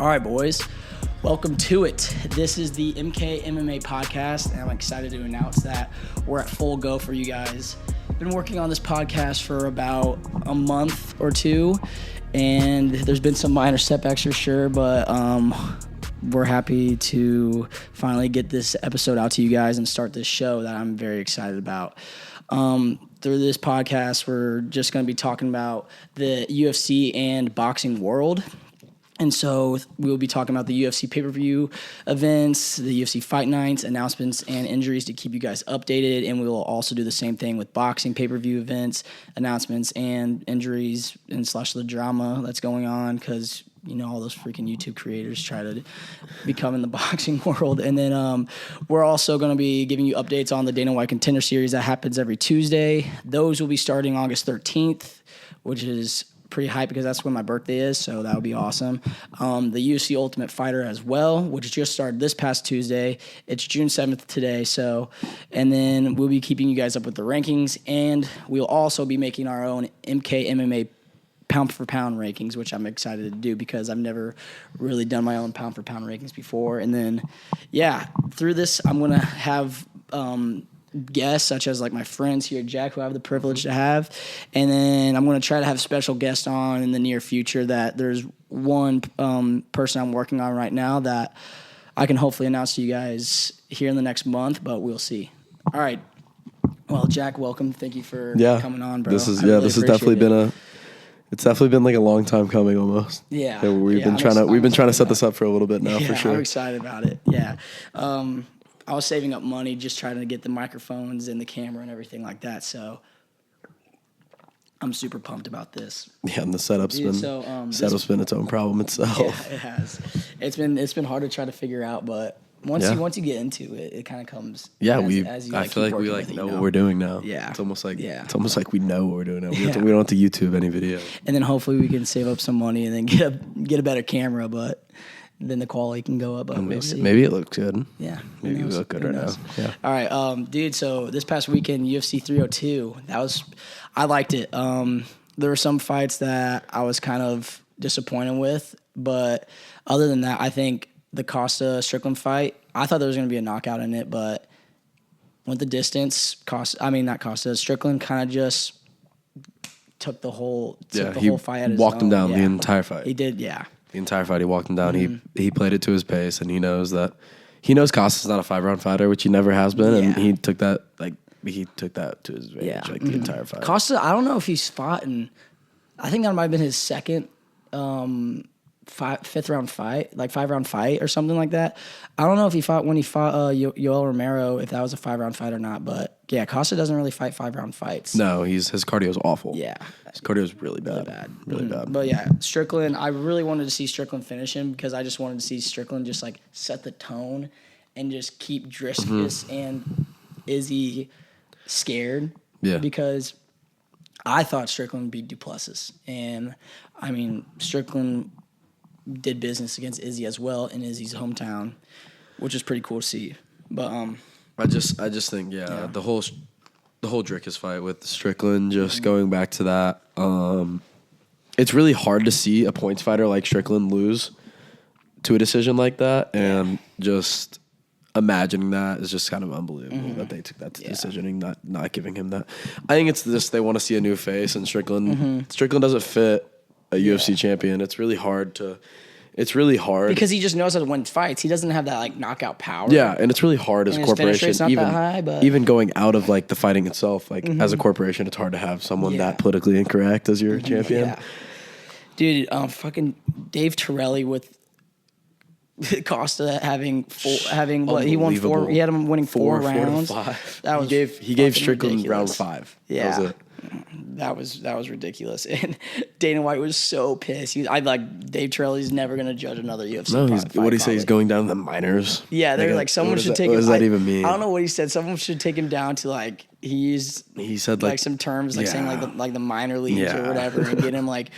All right, boys. Welcome to it. This is the MK MMA podcast, and I'm excited to announce that we're at full go for you guys. Been working on this podcast for about a month or two, and there's been some minor setbacks for sure, but we're happy to finally get this episode out to you guys and start this show that I'm very excited about. Through this podcast, we're just going to be talking about the UFC and boxing world. And so we'll be talking about the UFC pay-per-view events, the UFC fight nights, announcements, and injuries to keep you guys updated. And we will also do the same thing with boxing pay-per-view events, announcements, and injuries and / the drama that's going on because, you know, all those freaking YouTube creators try to become in the boxing world. And then we're also going to be giving you updates on the Dana White Contender Series that happens every Tuesday. Those will be starting August 13th, which is pretty hype because that's when my birthday is, so that would be awesome. The UFC Ultimate Fighter as well, which just started this past Tuesday. It's June 7th today, and then we'll be keeping you guys up with the rankings, and we'll also be making our own MK MMA pound for pound rankings, which I'm excited to do because I've never really done my own pound for pound rankings before. And then, yeah, through this, I'm going to have guests such as like my friends here, Jack, who I have the privilege to have. And then I'm going to try to have special guests on in the near future. That there's one person I'm working on right now that I can hopefully announce to you guys here in the next month, but we'll see. All right. Well, Jack, welcome. Thank you for coming on, bro. This is definitely been it's definitely been like a long time coming almost. Yeah. We've been trying to set this up for a little bit now, for sure. I'm excited about it. Yeah. I was saving up money just trying to get the microphones and the camera and everything like that. So I'm super pumped about this. Yeah, and the setup's been its own problem itself. Yeah, it has. It's been hard to try to figure out, but once you get into it, it kind of comes. Yeah, I feel like we know what we're doing now. Yeah, it's almost like we know what we're doing now. We don't have to YouTube any video. And then hopefully we can save up some money and then get a better camera, but then the quality can go up. But maybe it looks good. Yeah. Maybe it look good right now. Yeah. All right, dude, so this past weekend, UFC 302, I liked it. There were some fights that I was kind of disappointed with, but other than that, I think the Costa-Strickland fight, I thought there was going to be a knockout in it, but went the distance. Strickland kind of just took the whole fight at his own. Walked him down the entire fight. He did, yeah. The entire fight, he walked him down. Mm-hmm. He played it to his pace, and he knows Costa's not a 5-round fighter, which he never has been, and he took that to his range, the entire fight. Costa, I don't know if he's fought I think that might have been his second 5-round fight, like 5-round fight or something like that. I don't know if he fought when he fought Yoel Romero, if that was a 5-round fight or not, but yeah, Costa doesn't really fight 5-round fights. No, his cardio is awful. Yeah. His cardio is really bad. Really bad. But yeah, Strickland, I really wanted to see Strickland finish him because I just wanted to see Strickland just like set the tone and just keep Driscus and Izzy scared. Yeah. Because I thought Strickland beat Duplessis. And I mean, Strickland did business against Izzy as well in Izzy's hometown, which is pretty cool to see. But I just think the whole Drickus fight with Strickland, just going back to that, it's really hard to see a points fighter like Strickland lose to a decision like that, and just imagining that is just kind of unbelievable that they took that decision and not giving him that. I think it's just they want to see a new face, and Strickland doesn't fit a UFC champion. It's really hard because he just knows how to win fights. He doesn't have that like knockout power. Yeah, and it's really hard as a corporation. It's not that high, but even going out of like the fighting itself, like as a corporation, it's hard to have someone that politically incorrect as your champion. Yeah. Dude, fucking Dave Torelli with Costa having what he won 4. He had him winning 4 rounds. 4 to 5. That was he gave Strickland ridiculous. round 5. Yeah. That was ridiculous, and Dana White was so pissed. Dave Torelli's never gonna judge another UFC. No, what did he say? He's going down to the minors. Yeah, they're like someone should take. What does that even mean? I don't know what he said. Someone should take him down to like he said like some terms saying like the minor leagues or whatever, and get him like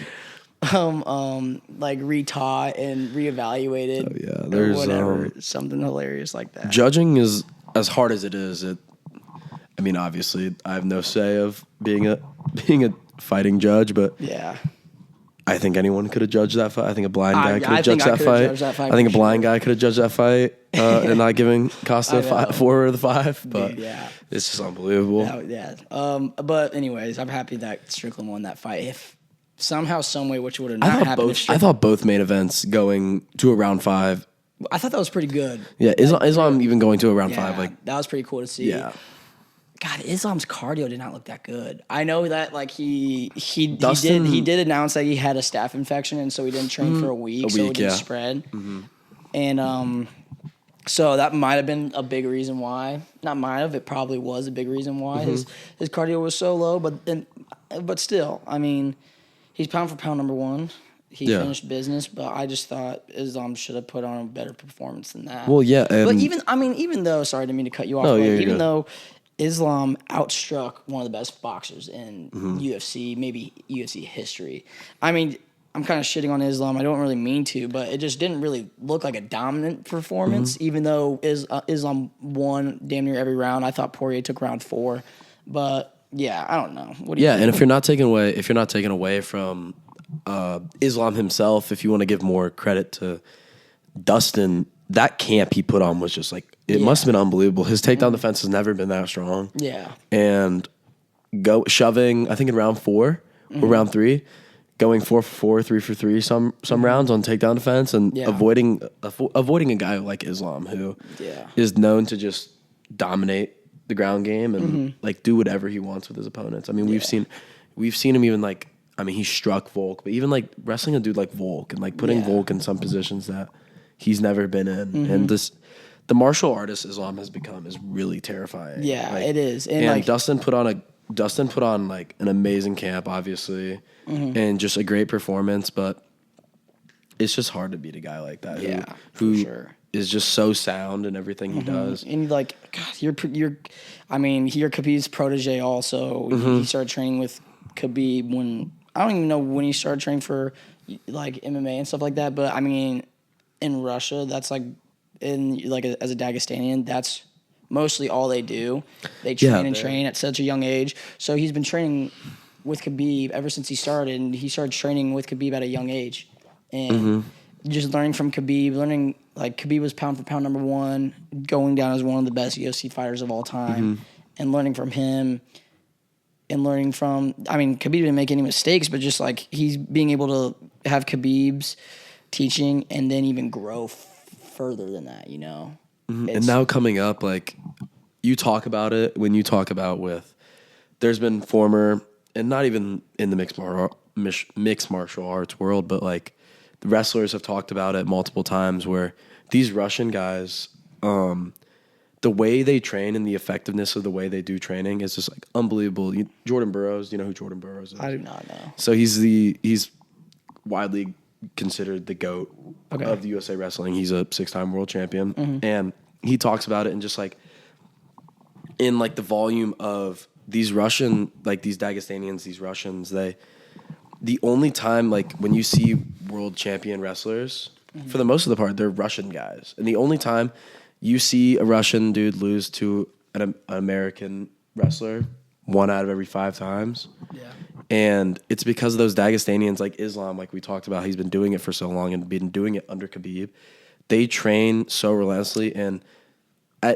retaught and reevaluated. Oh, yeah, there's whatever something hilarious like that. Judging is as hard as it is. I mean, obviously, I have no say of being a fighting judge, but I think anyone could have judged that fight. I think a blind guy could have think judged I that could have fight. judged that fight I think a for blind sure. guy could have judged that fight and not giving Costa a 4 or the 5. But Dude, yeah. it's just unbelievable. Yeah. But anyways, I'm happy that Strickland won that fight. If somehow, some way, which would have not happened. I thought both main events going to a round 5. I thought that was pretty good. Yeah, Islam even going to a round 5. Like that was pretty cool to see. Yeah. God, Islam's cardio did not look that good. I know that like he Dustin, did announce that he had a staph infection, and so he didn't train for a week, so it didn't spread. And so that might have been a big reason why. Not might have, it probably was a big reason why his cardio was so low. But still, I mean, he's pound for pound number 1. He finished business, but I just thought Islam should have put on a better performance than that. Well, yeah, but even though, sorry, I didn't mean to cut you off. No, even though Islam outstruck one of the best boxers in UFC, maybe UFC history. I mean, I'm kind of shitting on Islam. I don't really mean to, but it just didn't really look like a dominant performance, even though Islam won damn near every round. I thought Poirier took round 4, but yeah, I don't know. What do you think? And if you're not taking away from Islam himself, if you want to give more credit to Dustin, that camp he put on was just like, it must have been unbelievable. His takedown defense has never been that strong. Yeah. And shoving, I think in round 4 or round 3, going 4 for 4, 3 for 3 some rounds on takedown defense, and avoiding a guy like Islam who is known to just dominate the ground game and like do whatever he wants with his opponents. I mean, we've seen him even like, I mean, he struck Volk, but even like wrestling a dude like Volk and like putting Volk in some positions that he's never been in. And the martial artist Islam has become is really terrifying. Yeah, like, it is. And like, Dustin put on like an amazing camp, obviously, and just a great performance, but it's just hard to beat a guy like that who is just so sound in everything he does. And like, God, you're Khabib's protege also. He started training with Khabib when, I don't even know when he started training for like MMA and stuff like that, but I mean, in Russia, that's like, as a Dagestanian, that's mostly all they do. They train at such a young age. So he's been training with Khabib ever since he started, and he started training with Khabib at a young age. And just learning from Khabib, like Khabib was pound for pound number 1, going down as one of the best UFC fighters of all time, and learning from him. And learning from, I mean, Khabib didn't make any mistakes, but just like he's being able to have Khabib's teaching and then even grow further than that, you know? And now coming up, like, you talk about it when you talk about there's been former, and not even in the mixed martial arts world, but like the wrestlers have talked about it multiple times where these Russian guys, the way they train and the effectiveness of the way they do training is just like unbelievable. Jordan Burroughs, you know who Jordan Burroughs is? I do not know. So he's widely considered the GOAT of the USA Wrestling. He's a 6-time world champion. And he talks about it and just like in like the volume of these Russian, like these Dagestanians, these Russians, the only time like when you see world champion wrestlers, for the most of the part, they're Russian guys. And the only time you see a Russian dude lose to an American wrestler 1 out of every 5 times. Yeah. And it's because of those Dagestanians like Islam, like we talked about, he's been doing it for so long and been doing it under Khabib. They train so relentlessly. And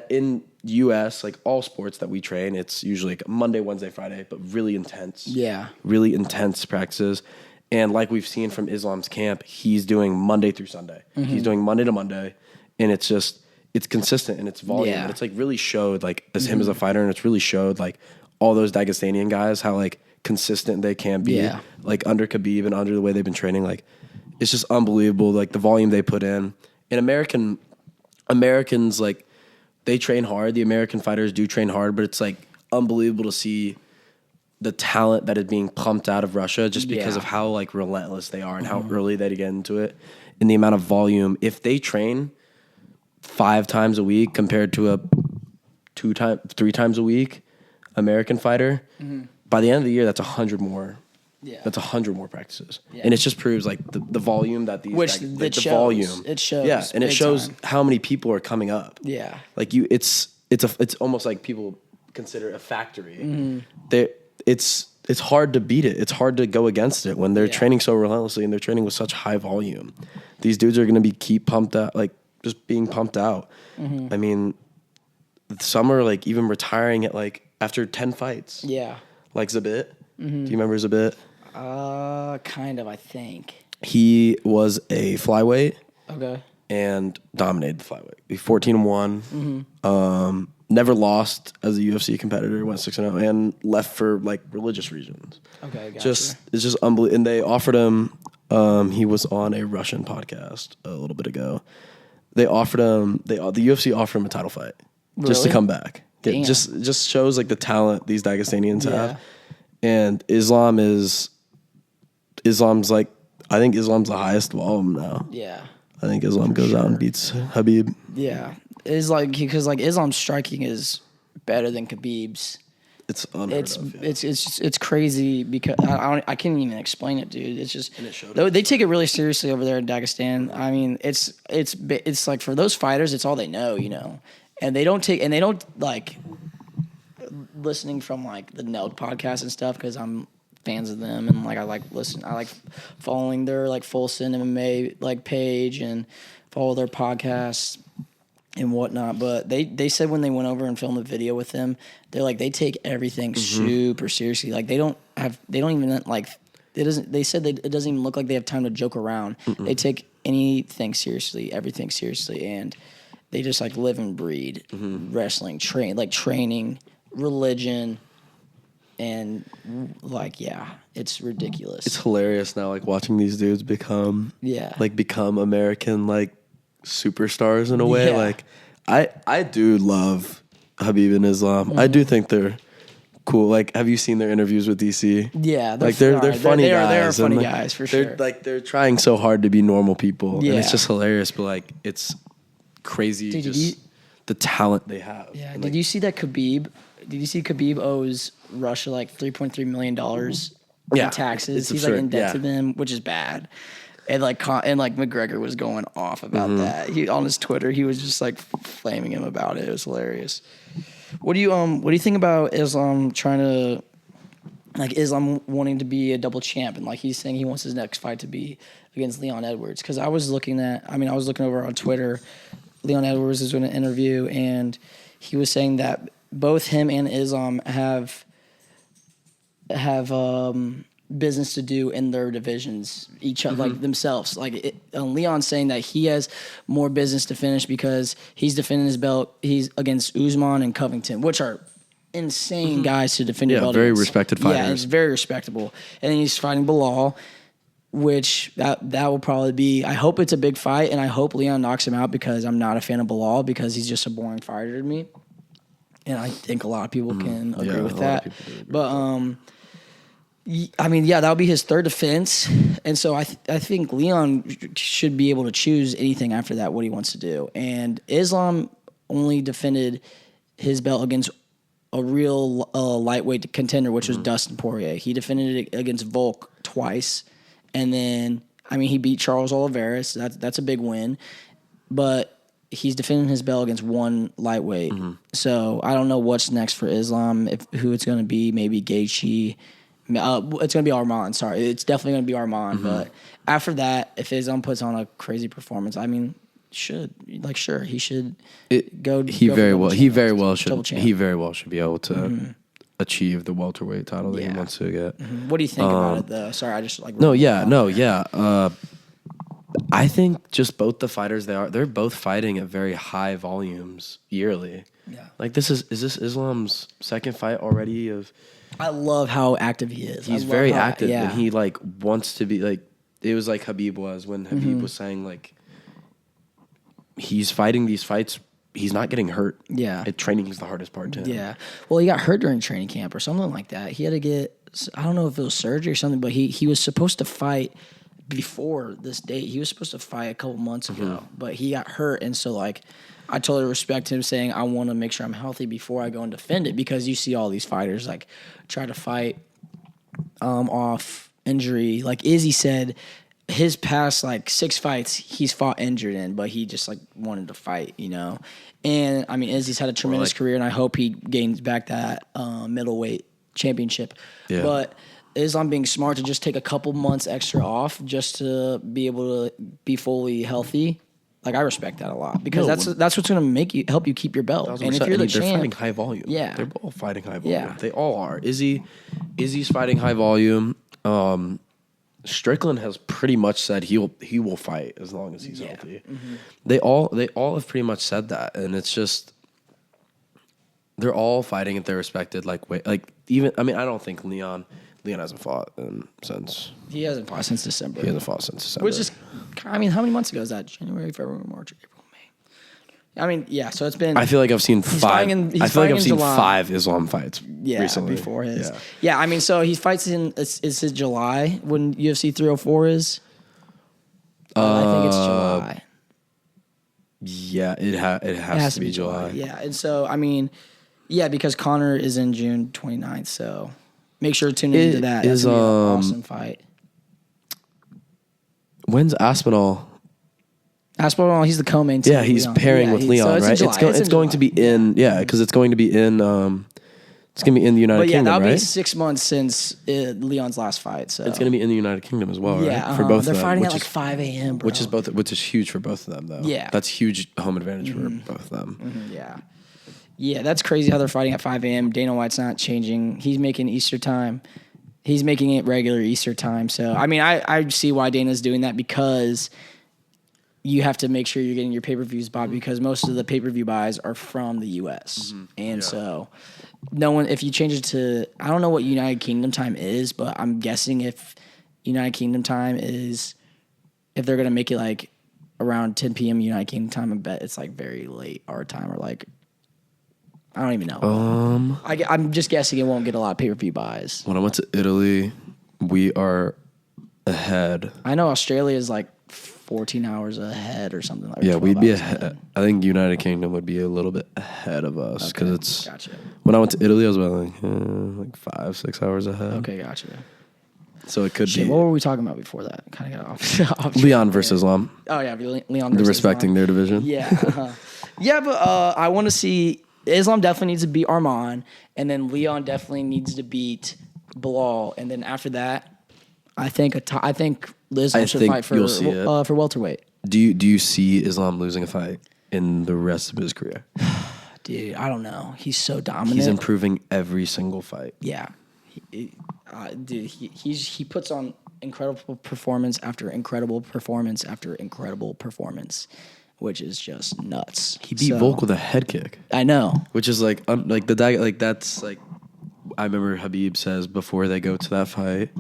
in U.S., like all sports that we train, it's usually like Monday, Wednesday, Friday, but really intense. Yeah. Really intense practices. And like we've seen from Islam's camp, he's doing Monday through Sunday. He's doing Monday to Monday. And it's just, it's consistent and it's volume. And it's like really showed like as him as a fighter, and it's really showed like all those Dagestanian guys, how like consistent they can be, like under Khabib and under the way they've been training. Like it's just unbelievable, like the volume they put in. And Americans, like they train hard. The American fighters do train hard, but it's like unbelievable to see the talent that is being pumped out of Russia just because of how like relentless they are and how early they get into it and the amount of volume. If they train 5 times a week compared to a 3 times a week American fighter, by the end of the year, that's 100 more. Yeah. That's 100 more practices. Yeah. And it just proves like the volume that these the volume. It shows. Yeah, and it shows how many people are coming up. Yeah. Like it's almost like people consider a factory. It's it's hard to beat it. It's hard to go against it when they're training so relentlessly and they're training with such high volume. These dudes are going to keep pumped out, like just being pumped out. I mean, some are like even retiring at like after 10 fights. Yeah. Like Zabit. Do you remember Zabit? Kind of, I think. He was a flyweight. Okay. And dominated the flyweight. 14-1. Never lost as a UFC competitor. Went 6-0 and left for like religious reasons. Okay, gotcha. It's just unbelievable. And they offered him. He was on a Russian podcast a little bit ago. They offered him. The UFC offered him a title fight just to come back. It just shows like the talent these Dagestanians have. And Islam's like, I think Islam's the highest of all of them now. Yeah. I think Islam goes out and beats Khabib. Yeah, it's like because like Islam's striking is better than Khabib's. It's unheard of. It's crazy because I can't even explain it, dude. It's just they take it really seriously over there in Dagestan. I mean, it's like for those fighters, it's all they know, you know, and they don't like listening from like the Neld podcast and stuff because I'm fans of them and like I like following their like Fulson MMA like page and follow their podcasts and whatnot. But they said when they went over and filmed a video with them, they're like they take everything super seriously. Like they don't even like it doesn't. They said it doesn't even look like they have time to joke around. They take anything seriously, everything seriously, and they just like live and breed wrestling, training, religion. And like, yeah, it's ridiculous. It's hilarious now, like watching these dudes become American like superstars in a way. Yeah. Like, I do love Khabib and Islam. I do think they're cool. Like, have you seen their interviews with DC? Yeah, they're funny guys. They're funny and, guys for sure. They're trying so hard to be normal people, Yeah. and it's just hilarious. But like, it's crazy, Dude, the talent they have. Yeah. And, Did you see that Khabib? Did you see Khabib owes Russia like $3.3 million in taxes? He's absurd. like in debt to them, which is bad. And like McGregor was going off about that. He on his Twitter, he was just like flaming him about it. It was hilarious. What do you think about Islam Islam wanting to be a double champ and like he's saying he wants his next fight to be against Leon Edwards? Because I was looking over on Twitter. Leon Edwards was doing an interview and he was saying that both him and Islam have business to do in their divisions, each other like themselves. Like Leon's saying that he has more business to finish because he's defending his belt. He's against Usman and Covington, which are insane guys to defend your belt. Very against. respected fighters. Yeah, it's very respectable. And then he's fighting Bilal, which that will probably be. I hope it's a big fight, and I hope Leon knocks him out because I'm not a fan of Bilal because he's just a boring fighter to me. And I think a lot of people can agree with that. But I mean, yeah, that would be his third defense. And so I think Leon should be able to choose anything after that, what he wants to do. And Islam only defended his belt against a real lightweight contender, which was Dustin Poirier. He defended it against Volk twice. And then, I mean, he beat Charles Oliveira. So that's a big win. But he's defending his belt against one lightweight. So I don't know what's next for Islam, who it's going to be, maybe Gaethje. It's going to be Arman, sorry. It's definitely going to be Arman. But after that, if Islam puts on a crazy performance, I mean, sure, he should go. He very well should be able to achieve the welterweight title that he wants to get. What do you think about it, though? Sorry, I just like... I think just both the fighters they're both fighting at very high volumes yearly. Yeah. Like is this Islam's second fight already of... I love how active he is. He's very active and he like wants to be like... It was like Khabib was when Khabib was saying like he's fighting these fights, he's not getting hurt. Yeah. Training is the hardest part to him. Yeah. Well, he got hurt during training camp or something like that. He had to get... I don't know if it was surgery or something, but he was supposed to fight... Before this date, he was supposed to fight a couple months ago, but he got hurt, and so like, I totally respect him saying I want to make sure I'm healthy before I go and defend it because you see all these fighters like try to fight off injury. Like Izzy said, his past like 6 fights he's fought injured in, but he just like wanted to fight, you know. And I mean, Izzy's had a tremendous career, and I hope he gains back that middleweight championship. Yeah. But Islam being smart to just take a couple months extra off just to be able to be fully healthy. Like, I respect that a lot because that's what's going to help you keep your belt. And if you're the champ, they're fighting high volume. Yeah, they're all fighting high volume. Yeah. They all are. Izzy's fighting high volume. Strickland has pretty much said he will fight as long as he's healthy. Mm-hmm. They all have pretty much said that, and it's just they're all fighting at their respected way. Like, even I don't think Leon hasn't fought since he hasn't fought since December. He hasn't fought since December. Which is, how many months ago is that? January, February, March, April, May. Yeah. So it's been. I feel like I've seen five. I feel like I've seen July. 5 Islam fights. Recently. Before his. Yeah. So he fights is it July when UFC 304 is? I think it's July. Yeah, it has to be July. Yeah, and so because Conor is in June 29th, so. Make sure to tune into that. That's gonna be an awesome fight. When's Aspinall? Aspinall, he's the co-main. Yeah, he's pairing with Leon, right? It's going to be in because it's going to be in it's going to be in the United Kingdom, right? That'll be 6 months since Leon's last fight. So it's going to be in the United Kingdom as well, right? Yeah, for both of them. They're fighting at 5 a.m., bro. Which is huge for both of them, though. Yeah, that's huge home advantage for both of them. Mm-hmm. Yeah. Yeah, that's crazy how they're fighting at 5 a.m. Dana White's not changing. He's making Easter time. He's making it regular Easter time. So, I see why Dana's doing that because you have to make sure you're getting your pay-per-views bought because most of the pay-per-view buys are from the U.S. Mm-hmm. And so if you change it to, I don't know what United Kingdom time is, but I'm guessing if United Kingdom time is, if they're going to make it like around 10 p.m. United Kingdom time, I bet it's like very late our time or like, I don't even know. I'm just guessing it won't get a lot of pay-per-view buys. When I went to Italy, we are ahead. I know Australia is like 14 hours ahead or something like that. Yeah, we'd be ahead. I think United Kingdom would be a little bit ahead of us because it's. Gotcha. When I went to Italy, I was about like 5-6 hours ahead. Okay, gotcha. So it could be. What were we talking about before that? Kind of got off Leon versus Islam. Oh yeah, Leon versus They're respecting Islam. their division. Yeah. Uh-huh. Yeah, but I want to see. Islam definitely needs to beat Arman, and then Leon definitely needs to beat Bilal, and then after that, I think Islam should fight for welterweight. Do you see Islam losing a fight in the rest of his career? Dude, I don't know. He's so dominant. He's improving every single fight. Yeah, he puts on incredible performance after incredible performance after incredible performance. Which is just nuts. He beat Volk with a head kick. I know. Which is like that's like I remember Habib says before they go to that fight,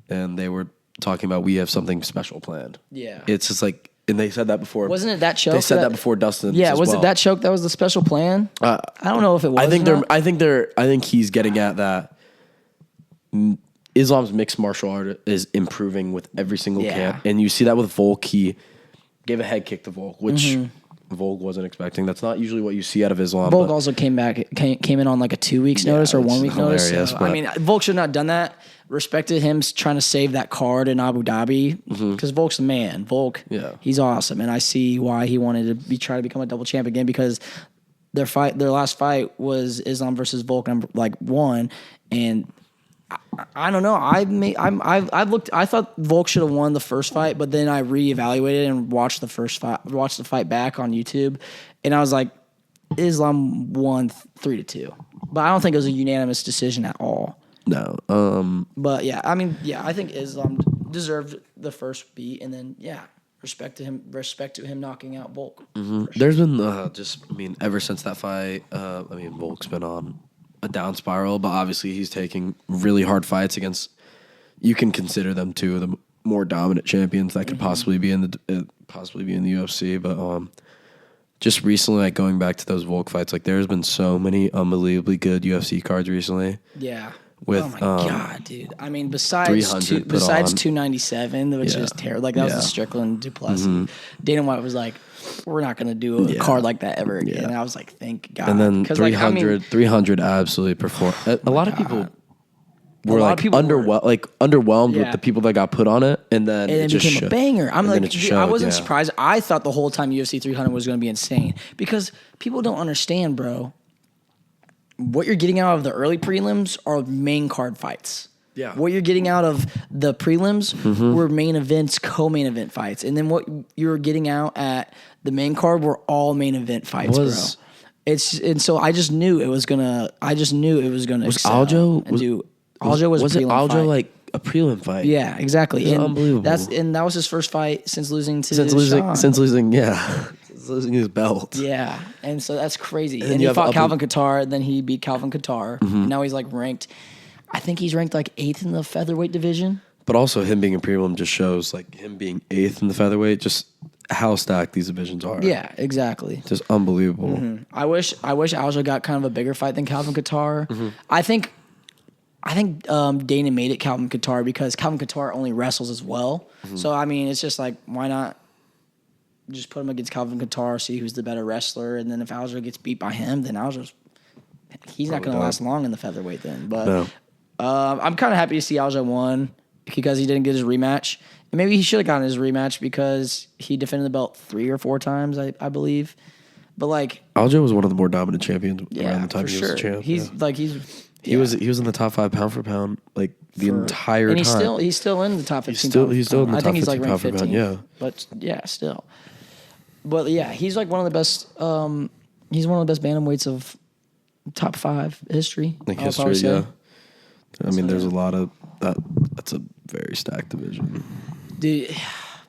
and they were talking about we have something special planned. Yeah. It's just like, and they said that before. Wasn't it that choke? They said that before Dustin. Yeah. Was it that choke that was the special plan? I don't know if it was. I think he's getting at that. Islam's mixed martial art is improving with every single camp, and you see that with Volk. He gave a head kick to Volk, which Volk wasn't expecting. That's not usually what you see out of Islam. Volk also came in on like a 2 weeks notice or 1 week notice. So, Volk should not have done that. Respected him trying to save that card in Abu Dhabi because Volk's the man. Volk, he's awesome, and I see why he wanted to try to become a double champ again because their last fight was Islam versus Volk number 1, and I don't know. I thought Volk should have won the first fight, but then I reevaluated and watched the fight back on YouTube, and I was like, Islam won 3-2, but I don't think it was a unanimous decision at all. No. But yeah, I think Islam deserved the first beat, and then respect to him knocking out Volk. Mm-hmm. There's been ever since that fight. Volk's been on a down spiral, but obviously he's taking really hard fights against. You can consider them two of the more dominant champions that could possibly be in the UFC. But just recently, like going back to those Volk fights, like there's been so many unbelievably good UFC cards recently. Yeah. With, oh my god, dude! Besides 297, which is terrible. Like that was the Strickland Duplessis. Mm-hmm. Dana White was like, "We're not going to do a card like that ever again." And I was like, "Thank God." And then 300 absolutely performed. A lot of people were underwhelmed with the people that got put on it, and then it became a banger. I wasn't surprised. I thought the whole time UFC 300 was going to be insane because people don't understand, bro. what you're getting out of the early prelims are main card fights. Yeah. What you're getting out of the prelims were main events, co-main event fights. And then what you were getting out at the main card were all main event fights, bro. And so I just knew it was gonna. Was Aljo? Aljo was it prelim Aljo fight. like a prelim fight? Yeah, exactly. It's unbelievable. That was his first fight since losing to since losing his belt. Yeah, and so that's crazy. And he you fought Calvin Kattar, and then he beat Calvin Kattar. And now he's like ranked. I think he's ranked like 8th in the featherweight division. But also him being a prelim just shows like him being 8th in the featherweight, just how stacked these divisions are. Yeah, exactly. Just unbelievable. I wish Aljo got kind of a bigger fight than Calvin Kattar. I think Dana made it Calvin Kattar because Calvin Kattar only wrestles as well. So I mean, it's just like, why not just put him against Calvin Kattar, see who's the better wrestler, and then if Aljo gets beat by him, then he's not going to last long in the featherweight then. But No. I'm kind of happy to see Aljo won because he didn't get his rematch. And maybe he should have gotten his rematch because he defended the belt 3 or 4 times, I believe. But like Aljo was one of the more dominant champions yeah, around the time for he was sure. a champ. He was in the top 5 pound for pound like the entire and time. He's still in the top 15. He's still in the I top think he's 15 like ranked pound for 15. pound. Yeah, But yeah, still. But yeah, he's like one of the best. He's one of the best bantamweights of top 5 history. like I'll history. probably say. Yeah, I mean, there's a lot of that. That's a very stacked division. Dude,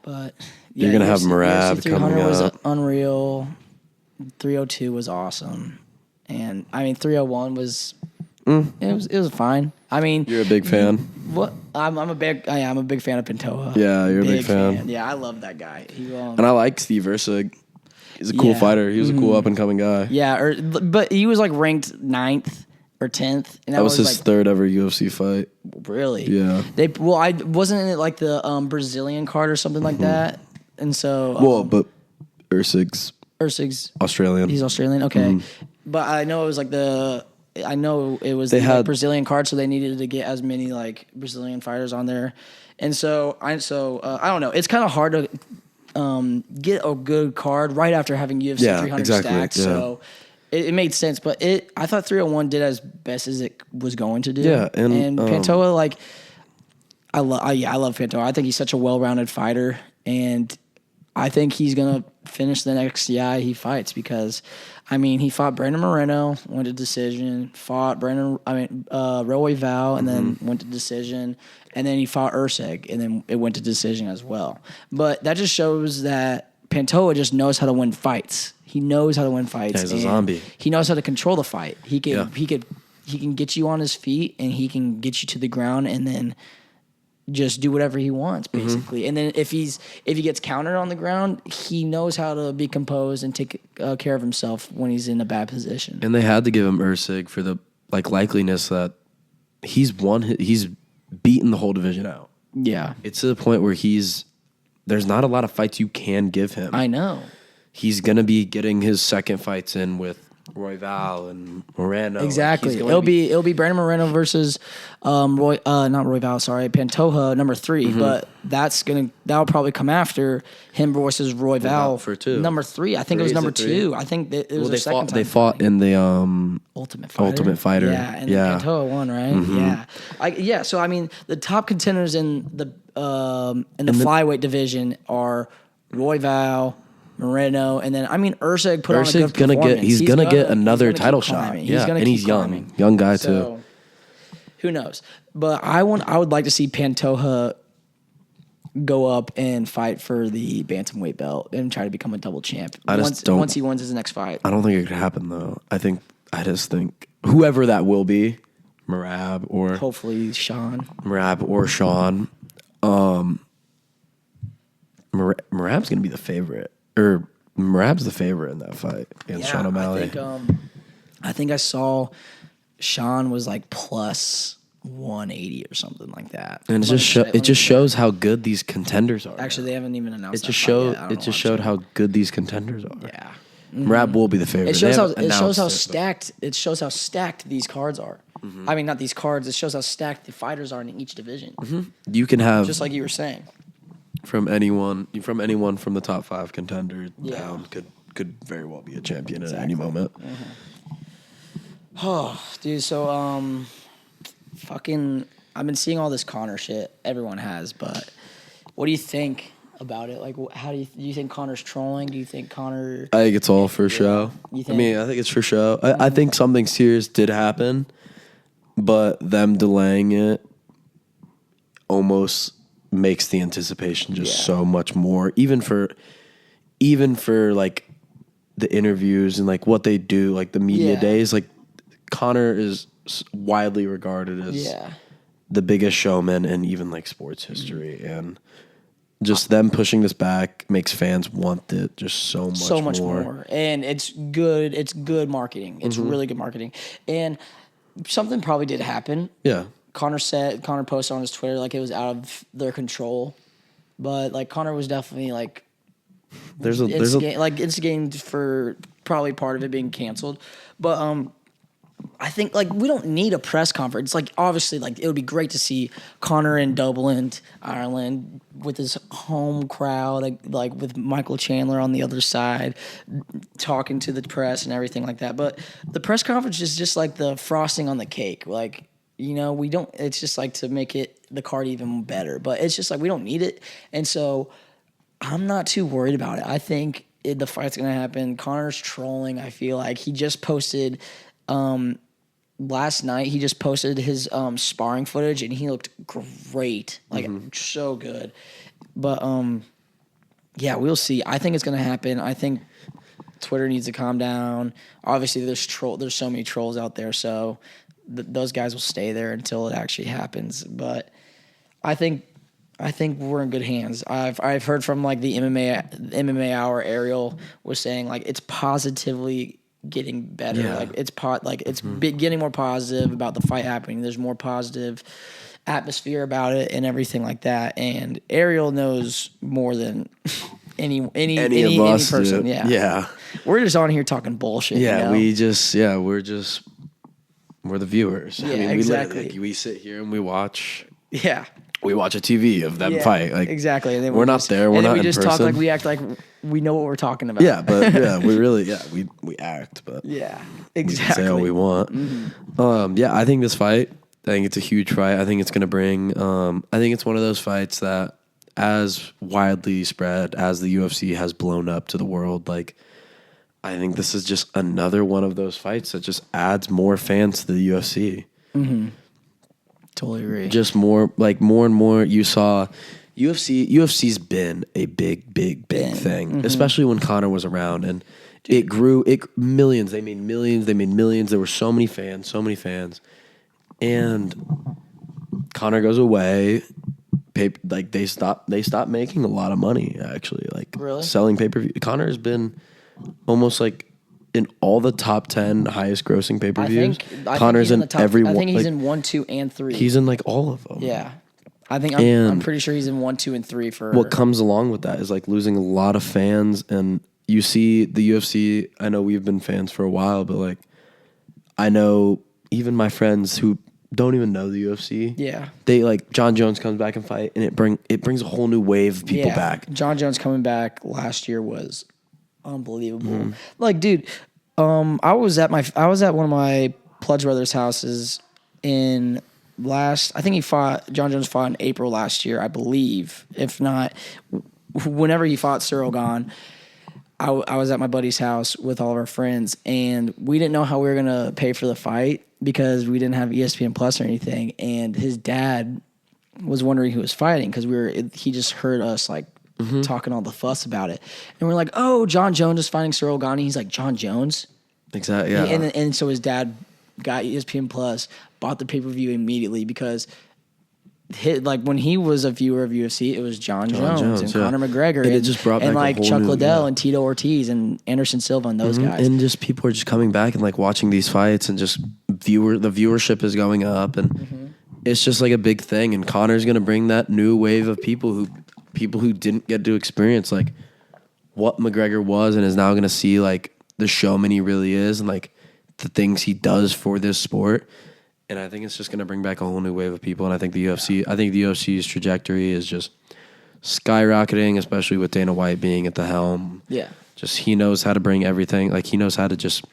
but yeah, You're gonna have Merab UFC 300 coming was up. unreal. 302 was awesome, and I mean 301 was. It was fine. I mean, You're a big fan. What I'm a big fan of Pantoja. Yeah, you're a big fan. Yeah, I love that guy. And I like Steve Usyk. He's a cool fighter. He was a cool up and coming guy. Yeah, but he was like ranked 9th or 10th, and That was his like, 3rd ever UFC fight. Really? Yeah. I wasn't in it like the Brazilian card or something like that, and so But Usyk's Australian. He's Australian. Okay, but I know it was like the Brazilian card, so they needed to get as many like Brazilian fighters on there, and so I don't know. It's kind of hard to get a good card right after having UFC 300 stacked. Yeah. So it made sense, but I thought 301 did as best as it was going to do. Yeah, and Pantoja, like I love Pantoja. I think he's such a well-rounded fighter, and I think he's gonna finish the next guy he fights because, I mean, he fought Brandon Moreno, went to decision. Fought Roy Val, and then went to decision. And then he fought Usyk, and then it went to decision as well. But that just shows that Pantoja just knows how to win fights. He knows how to win fights. Yeah, he's a zombie. He knows how to control the fight. He can get you on his feet, and he can get you to the ground, and then just do whatever he wants, basically. And then if he gets countered on the ground, he knows how to be composed and take care of himself when he's in a bad position. And they had to give him Usyk for the likeliness that he's beaten the whole division out. Yeah. It's to the point where there's not a lot of fights you can give him. I know. He's gonna be getting his second fights in with Roy Val and Moreno. Exactly. It'll be Brandon Moreno versus Pantoja number 3, but that'll probably come after him versus Roy Val for 2. Number 3. I think it was number 2. I think it was their second time. They fought in the Ultimate Fighter. Yeah, and Pantoja won, right? Yeah. So I mean, the top contenders in the flyweight division are Roy Val, Moreno, and then Usyk put on a good performance. He's gonna get another title shot. Yeah, and he's young guy too. Who knows? But I would like to see Pantoja go up and fight for the bantamweight belt and try to become a double champ. Once he wins his next fight. I don't think it could happen though. I just think whoever that will be, Merab or hopefully Sean. Merab's gonna be the favorite. Or Merab's the favorite in that fight against Sean O'Malley. I think I saw Sean was like plus 180 or something like that. And it just shows how good these contenders are. Actually, they haven't even announced. It just showed how good these contenders are. Yeah, Merab will be the favorite. It shows how stacked these cards are. I mean, not these cards. It shows how stacked the fighters are in each division. You can have, just like you were saying, from anyone from the top 5 contenders down could very well be a champion at any moment. Oh, dude. So fucking. I've been seeing all this Connor shit. Everyone has, but what do you think about it? Like, how do you think Connor's trolling? Do you think Connor? I think it's all for show. You think? I mean, I think it's for show. I think something serious did happen, but them delaying it almost makes the anticipation just so much more. Even for like the interviews and like what they do, like the media days, like Connor is widely regarded as the biggest showman in even like sports history, and just them pushing this back makes fans want it just so much more. And it's good. It's good marketing. It's really good marketing. And something probably did happen. Yeah. Connor posted on his Twitter like it was out of their control, but like Connor was definitely like instigating for probably part of it being canceled. But I think like we don't need a press conference. Like obviously, like it would be great to see Connor in Dublin, Ireland, with his home crowd, like with Michael Chandler on the other side, talking to the press and everything like that. But the press conference is just like the frosting on the cake. Like, you know, we don't. It's just like to make it the card even better. But it's just like we don't need it, and so I'm not too worried about it. I think the fight's gonna happen. Connor's trolling. I feel like he just posted. Last night he just posted his sparring footage and he looked great, like so good. But yeah, we'll see. I think it's gonna happen. I think Twitter needs to calm down. Obviously, there's so many trolls out there, so those guys will stay there until it actually happens. But I think we're in good hands. I've heard from like the MMA Hour, Ariel was saying like it's positively getting better. Yeah. Like it's getting more positive about the fight happening. There's more positive atmosphere about it and everything like that. And Ariel knows more than any person. Do. Yeah. We're just on here talking bullshit. Yeah, you know? we're the viewers. Yeah, I mean, exactly. we sit here and we watch. Yeah. We watch a TV of them fight. Like exactly. And then we're not there. We're not in person. And then we just talk like we act like we know what we're talking about. Yeah, but we really we act, but yeah, exactly. We can say all we want. Yeah, I think this fight. I think it's a huge fight. I think it's going to bring. I think it's one of those fights that, as widely spread as the UFC has blown up to the world, like I think this is just another one of those fights that just adds more fans to the UFC. Totally agree. Just more and more. You saw UFC's been a big thing, especially when Conor was around, and it grew. Millions. They made millions. There were so many fans, and Conor goes away. They stopped making a lot of money. Actually, like really? Selling pay-per-view. Conor has been almost like in all the top 10 highest grossing pay-per-views. Conor's in every one. I think he's in 1, 2, and 3. He's in like all of them. Yeah. I'm pretty sure he's in 1, 2, and 3 for what comes along with that is like losing a lot of fans. And you see the UFC, I know we've been fans for a while, but like I know even my friends who don't even know the UFC. Yeah. They like Jon Jones comes back and fight, and it brings a whole new wave of people back. Jon Jones coming back last year was unbelievable. Like, dude, I was at one of my pledge brothers' houses in I think Jon Jones fought in April last year, I believe. If not, whenever he fought Cyril Gane, I was at my buddy's house with all of our friends, and we didn't know how we were gonna pay for the fight because we didn't have ESPN Plus or anything. And his dad was wondering who was fighting because he just heard us like talking all the fuss about it, and we're like, "Oh, Jon Jones is fighting Cyril Gane." He's like, "Jon Jones?" Exactly. Yeah. And so his dad got ESPN Plus, bought the pay-per-view immediately because like when he was a viewer of UFC, it was Jon Jones and Conor McGregor and it just brought and back like Chuck Liddell and Tito Ortiz and Anderson Silva and those guys. And just people are just coming back and like watching these fights, and just the viewership is going up, and it's just like a big thing. And Conor's gonna bring that new wave of people who didn't get to experience like what McGregor was, and is now gonna see like the showman he really is, and like the things he does for this sport. And I think it's just going to bring back a whole new wave of people. And I think the UFC's trajectory is just skyrocketing, especially with Dana White being at the helm. Yeah. Just he knows how to bring everything. Like he knows how to just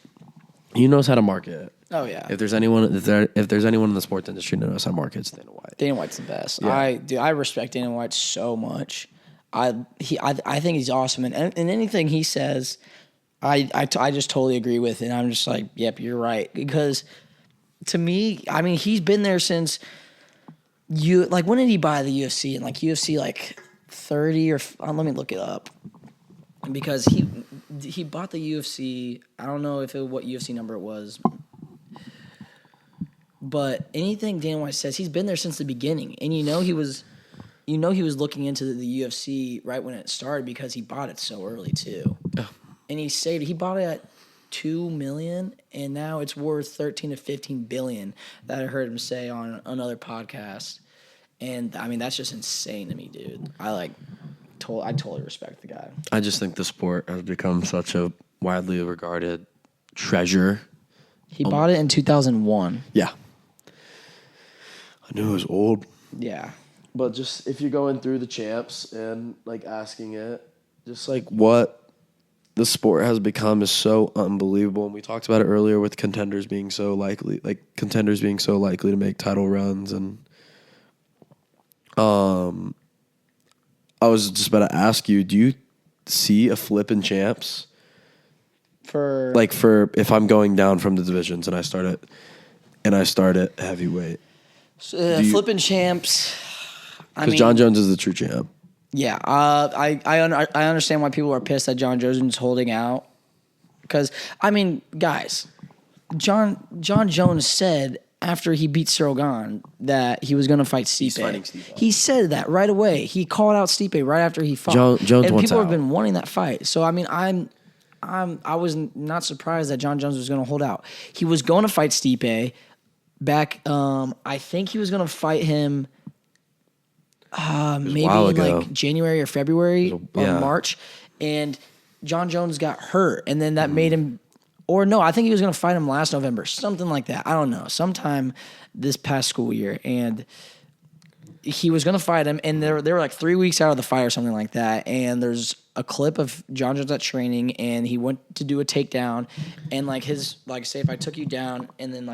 He knows how to market. Oh yeah. If there's anyone in the sports industry that knows how to market, it's Dana White. Dana White's the best. Yeah. I respect Dana White so much. I think he's awesome, and anything he says, I just totally agree with, and I'm just like, yep, you're right. Because to me, I mean, he's been there since when did he buy the UFC? And like UFC 30 or let me look it up. Because he bought the UFC. I don't know what UFC number it was. But anything Dana White says, he's been there since the beginning. And he was looking into the UFC right when it started because he bought it so early too. Oh. And he bought it at $2 million, and now it's worth 13 to 15 billion. That I heard him say on another podcast. And I mean, that's just insane to me, dude. I totally respect the guy. I just think the sport has become such a widely regarded treasure. He bought it in 2001. Yeah. I knew it was old. Yeah. But just if you're going through the champs and asking it, just what the sport has become is so unbelievable. And we talked about it earlier with contenders being so likely to make title runs. And I was just about to ask you, do you see a flip in champs? For if I'm going down from the divisions and I start at heavyweight. Flipping champs. Because Jon Jones is the true champ. Yeah, I understand why people are pissed that Jon Jones is holding out. Because I mean, guys, Jon Jones said after he beat Cyril Gane that he was going to fight Stipe. He's fighting Stipe. He said that right away. He called out Stipe right after he fought. Jones and wants people out. have been wanting that fight. So I mean, I was not surprised that Jon Jones was going to hold out. He was going to fight Stipe back. I think he was going to fight him. Maybe in January or February or March, and Jon Jones got hurt, and then that made him, or no, I think he was going to fight him last November, something like that. I don't know, sometime this past school year, and he was going to fight him, and they were 3 weeks out of the fight or something like that, and there's a clip of Jon Jones at training, and he went to do a takedown, and say if I took you down, and then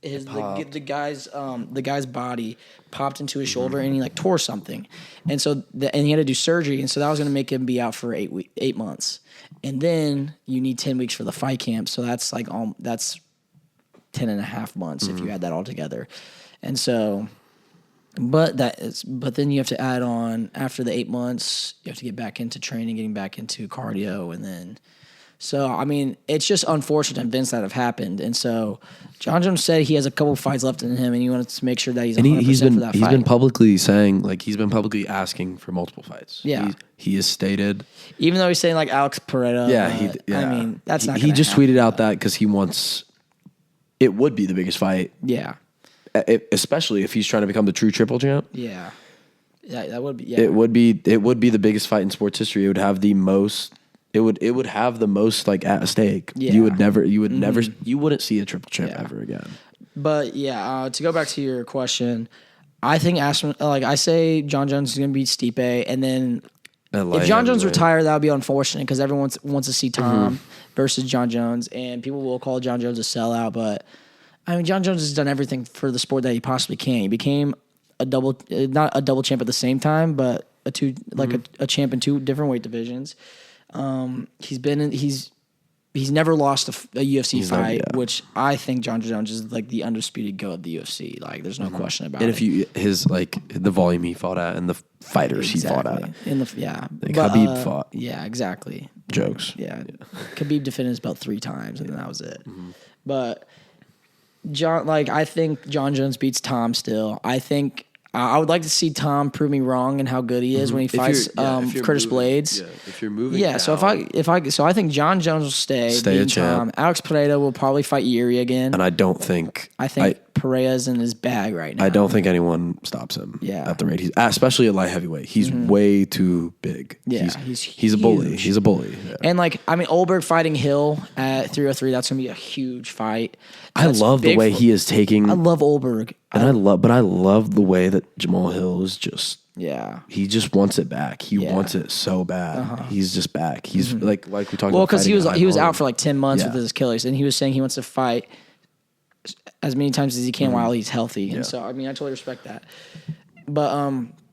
the guy's body popped into his shoulder and he tore something, and so and he had to do surgery, and so that was going to make him be out for 8 months, and then you need 10 weeks for the fight camp, so that's that's 10 and a half months if you add that all together, and so. But then you have to add on after the 8 months, you have to get back into training, getting back into cardio, and then. So, I mean, it's just unfortunate events that have happened. And so, Jon Jones said he has a couple fights left in him, and he wanted to make sure that he's 100% for that fight. He's been publicly saying, he's been publicly asking for multiple fights. Yeah. He has stated. Even though he's saying, Alex Pereira. Yeah. I mean, that's not He just tweeted out that because he wants. It would be the biggest fight. Yeah. Especially if he's trying to become the true triple champ. Yeah. Yeah, that would be. Yeah. It would be the biggest fight in sports history. It would have the most. It would have the most at stake. Yeah. You wouldn't see a triple champ ever again. But yeah, to go back to your question, I think I say Jon Jones is going to beat Stipe, and then if Jon Jones retires, that would be unfortunate because everyone wants to see Tom versus Jon Jones, and people will call Jon Jones a sellout. But I mean, Jon Jones has done everything for the sport that he possibly can. He became not a double champ at the same time, but a champ in 2 different weight divisions. He's never lost a UFC fight, which I think Jon Jones is the undisputed GOAT of the UFC. There's no question about it. And if the volume he fought at and the fighters he fought at, Khabib fought. Yeah, exactly. Jokes. Yeah. Khabib defended his belt 3 times, and then that was it. But I think Jon Jones beats Tom still. I think. I would like to see Tom prove me wrong and how good he is when he fights Curtis Blades. Yeah, if you're moving. Yeah, so I think Jon Jones will stay a champ. Alex Pereira will probably fight Yuri again. And I think Pereira's in his bag right now. I don't think anyone stops him. Yeah. At the rate especially at light heavyweight. He's way too big. Yeah, he's a bully. He's a bully. Yeah. And Oldberg fighting Hill at 303. That's gonna be a huge fight. I love the way he is taking. I love Oldberg. But I love the way that Jamal Hill is just Yeah. He just wants it back. He Yeah. wants it so bad. He's just back. He's like we talked about. Well, because he was fighting out for like 10 months Yeah. with his Achilles, and he was saying he wants to fight as many times as he can while he's healthy. And so, I mean, I totally respect that. But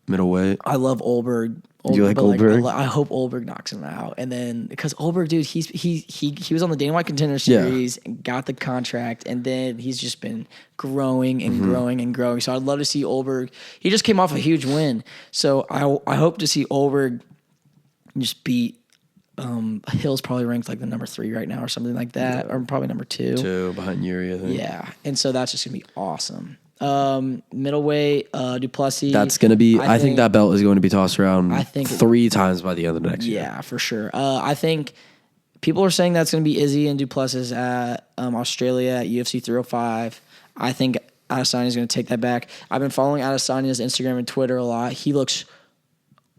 middleweight. I love Olberg. You like Olberg? I hope Olberg knocks him out. And then because Olberg, dude, he was on the Dana White Contender Series and got the contract, and then he's just been growing and growing and growing. So I'd love to see Olberg. He just came off a huge win, so I hope to see Olberg just beat. Hill's probably ranked like the number 3 right now or something like that, or probably number 2. 2 behind Yuri, I think. Yeah, and so that's just gonna be awesome. Middleweight, Duplessis. That's gonna be. I think that belt is going to be tossed around. I think 3 times by the end of the next year. Yeah, for sure. I think people are saying that's gonna be Izzy and Duplessis at Australia at UFC 305. I think Adesanya is gonna take that back. I've been following Adesanya's Instagram and Twitter a lot. He looks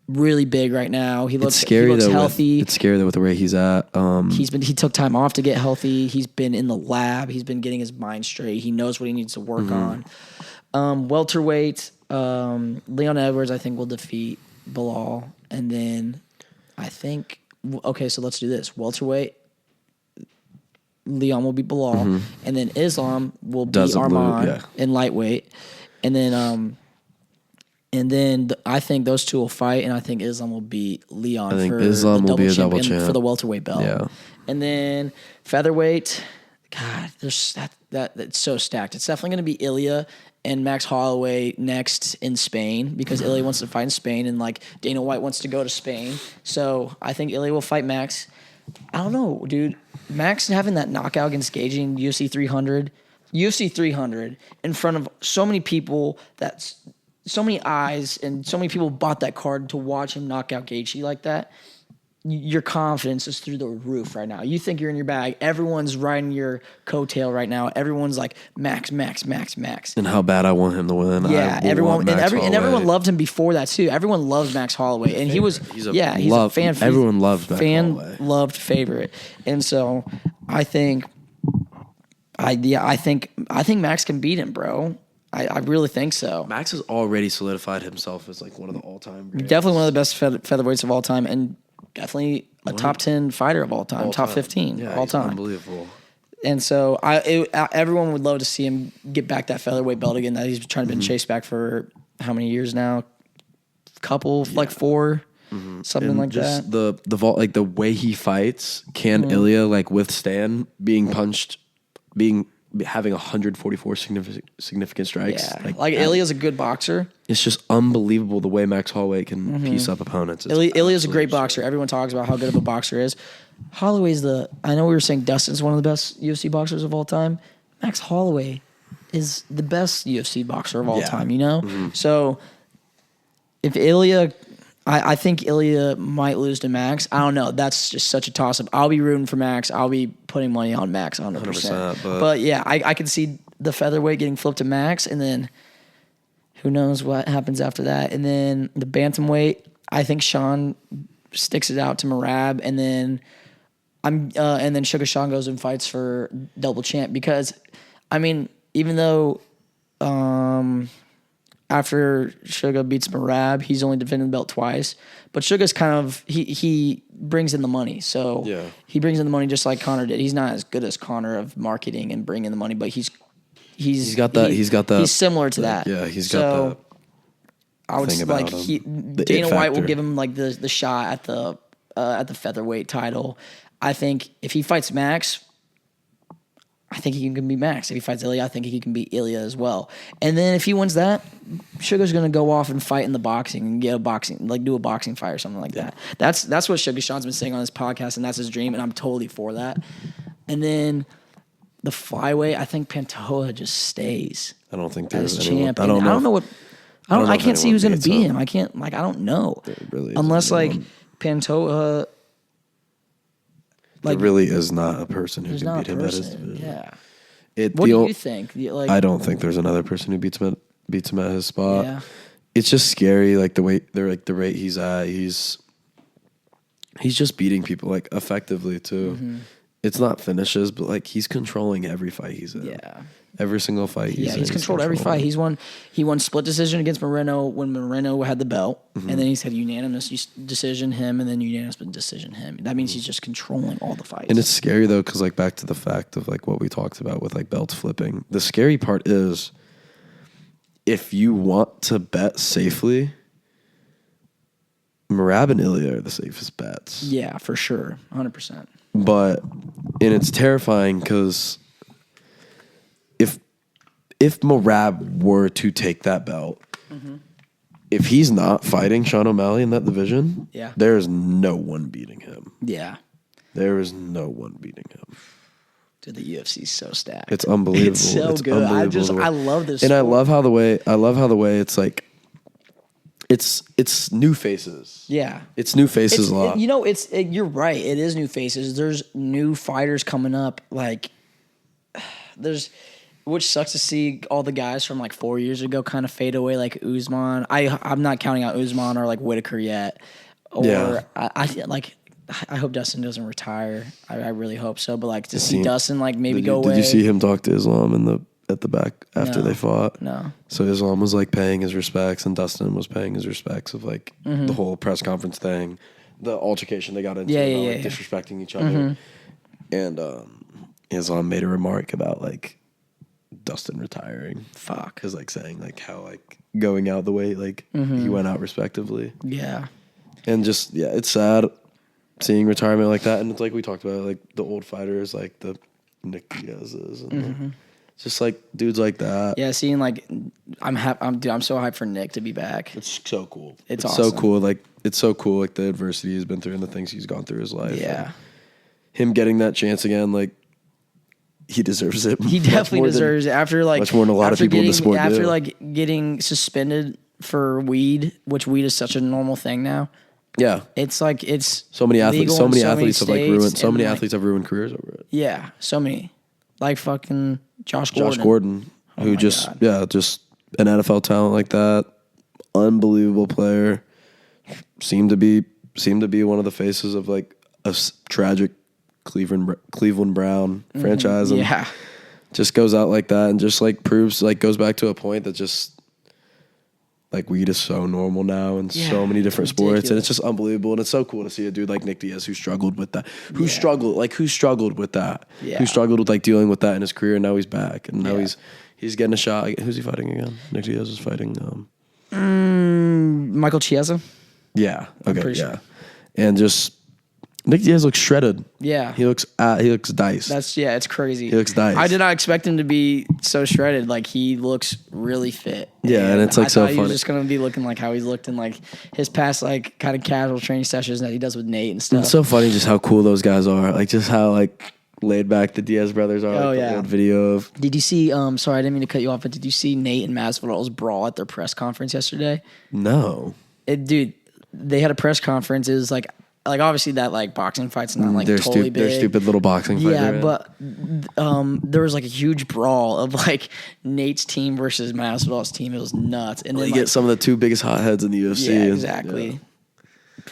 really big right now. He looks scary. He looks though. healthy. It's scary though with the way he's at. He took time off to get healthy. He's been in the lab. He's been getting his mind straight. He knows what he needs to work on. Welterweight, Leon Edwards, I think will defeat Bilal, and then I think so let's do this. Welterweight, Leon will beat Bilal, and then Islam will beat Arman in lightweight, and then I think those two will fight, and I think Islam will beat Leon. I think for Islam the will be a double champ champ for the welterweight belt. Yeah. And then featherweight, God, there's that's so stacked. It's definitely going to be Ilya and Max Holloway next in Spain, because Ilya wants to fight in Spain, and like Dana White wants to go to Spain. So I think Ilya will fight Max. I don't know, dude. Max having that knockout against Gage in UFC 300 in front of so many people, that's so many eyes, and so many people bought that card to watch him knock out Gaethje like that. Your confidence is through the roof right now. You think you're in your bag. Everyone's riding your coattail right now. Everyone's like Max. And how bad I want him to win. Yeah, everyone loved him before that too. Everyone loves Max Holloway, and he's a fan. Everyone loves Max Holloway. Loved favorite, and so I think Max can beat him, bro. I really think so. Max has already solidified himself as like one of the all-time greats. Definitely one of the best featherweights of all time, and definitely a top 10 fighter of all time, top 15 all time. Unbelievable. And so everyone would love to see him get back that featherweight belt again that he's trying to been chased back for how many years now? Like 4, something and like just that. The vault, like the way he fights, can Ilya like withstand being punched, having 144 significant strikes? Yeah, like Ilya's a good boxer. It's just unbelievable the way Max Holloway can piece up opponents. Ilya's a great boxer. Everyone talks about how good of a boxer he is. Holloway's I know we were saying Dustin's one of the best UFC boxers of all time. Max Holloway is the best UFC boxer of all time, you know? So if Ilya, I think Ilya might lose to Max. I don't know. That's just such a toss-up. I'll be rooting for Max. I'll be putting money on Max 100%. But yeah, I can see the featherweight getting flipped to Max, and then who knows what happens after that. And then the bantamweight, I think Sean sticks it out to Merab, and then Sugar Sean goes and fights for double champ, because I mean, even though after Suga beats Merab, he's only defended the belt twice. But Suga's kind of he brings in the money, so he brings in the money just like Conor did. He's not as good as Conor of marketing and bringing the money, but he's similar to that. Yeah, he's got that. I would like Dana White will give him like the shot at the featherweight title. I think if he fights Max, I think he can beat Max. If he fights Ilya, I think he can beat Ilya as well. And then if he wins that, Sugar's gonna go off and fight in the boxing and do a boxing fight or something like that. That's what Sugar Sean's been saying on his podcast, and that's his dream, and I'm totally for that. And then the flyweight, I think Pantoja just stays. I don't think there's as anyone. champ. I can't see who's gonna beat him. I don't know. Really unless like Pantoja. There really is not a person who can beat him. That is, yeah. What do you think? I don't think there's another person who beats him at his spot. Yeah. It's just scary, like the rate he's at. He's just beating people like effectively too. it's not finishes, but like he's controlling every fight he's in. Yeah. Every single fight he's in. He's controlled every fight. He won split decision against Moreno when Moreno had the belt, and then he's had unanimous decision him, and then unanimous decision him. That means he's just controlling all the fights. And it's scary though, because like back to the fact of like what we talked about with like belts flipping. The scary part is if you want to bet safely, Merab and Ilya are the safest bets. Yeah, for sure, 100%. And it's terrifying because if Merab were to take that belt, if he's not fighting Sean O'Malley in that division, there is no one beating him. Yeah. There is no one beating him. Dude, the UFC is so stacked. It's unbelievable. It's so good. I love this. And I love how the way it's like it's new faces. Yeah. It's new faces a lot. You're right. It is new faces. There's new fighters coming up. Like which sucks to see all the guys from like 4 years ago kind of fade away, like Usman. I'm not counting out Usman or like Whitaker yet. Or I hope Dustin doesn't retire. I really hope so. But like to see Dustin like maybe go away. Did you see him talk to Islam at the back after they fought? No. So Islam was like paying his respects, and Dustin was paying his respects of like the whole press conference thing, the altercation they got into, disrespecting each other, and Islam made a remark about like Dustin retiring. Fuck. Because like saying like how like going out the way like he went out respectively. Yeah. And just it's sad seeing retirement like that, and it's like we talked about like the old fighters like the Nick Diaz's and just like dudes like that. Yeah, seeing like I'm so hyped for Nick to be back. It's so cool. It's awesome. So cool. Like it's so cool. Like the adversity he's been through and the things he's gone through his life. Yeah. Him getting that chance again, like he deserves it. He definitely deserves it after like much more than a lot of people in the sport after do. like getting suspended for weed, which weed is such a normal thing now. Yeah, it's like it's so many athletes. So many athletes have like ruined. So many like, athletes have ruined careers over it. Yeah, so many. Like fucking Josh Gordon. Josh Gordon, who just an NFL talent like that, unbelievable player. Seemed to be one of the faces of like a tragic Cleveland Brown franchise. And just goes out like that and just like proves like goes back to a point that just. Like weed is so normal now in so many different sports, and it's just unbelievable. And it's so cool to see a dude like Nick Diaz who struggled with that, who struggled with that, who struggled with like dealing with that in his career. And now he's back, and now he's getting a shot. Who's he fighting again? Nick Diaz is fighting Michael Chiesa. Yeah. Okay. Yeah. And just Nick Diaz looks shredded. Yeah. He looks diced. It's crazy. He looks diced. I did not expect him to be so shredded. Like he looks really fit. Yeah, and it's like so funny. He was just gonna be looking like how he's looked in like his past like kind of casual training sessions that he does with Nate and stuff. It's so funny just how cool those guys are. Like just how like laid back the Diaz brothers are. The old video of. Did you see? Sorry, I didn't mean to cut you off, but did you see Nate and Masvidal's brawl at their press conference yesterday? No. Dude, they had a press conference. It was like obviously that like boxing fight's not like totally big. They're stupid little boxing fight. Yeah, but there was like a huge brawl of like Nate's team versus Masvidal's team. It was nuts. And then you get some of the two biggest hotheads in the UFC. Yeah, exactly. Yeah.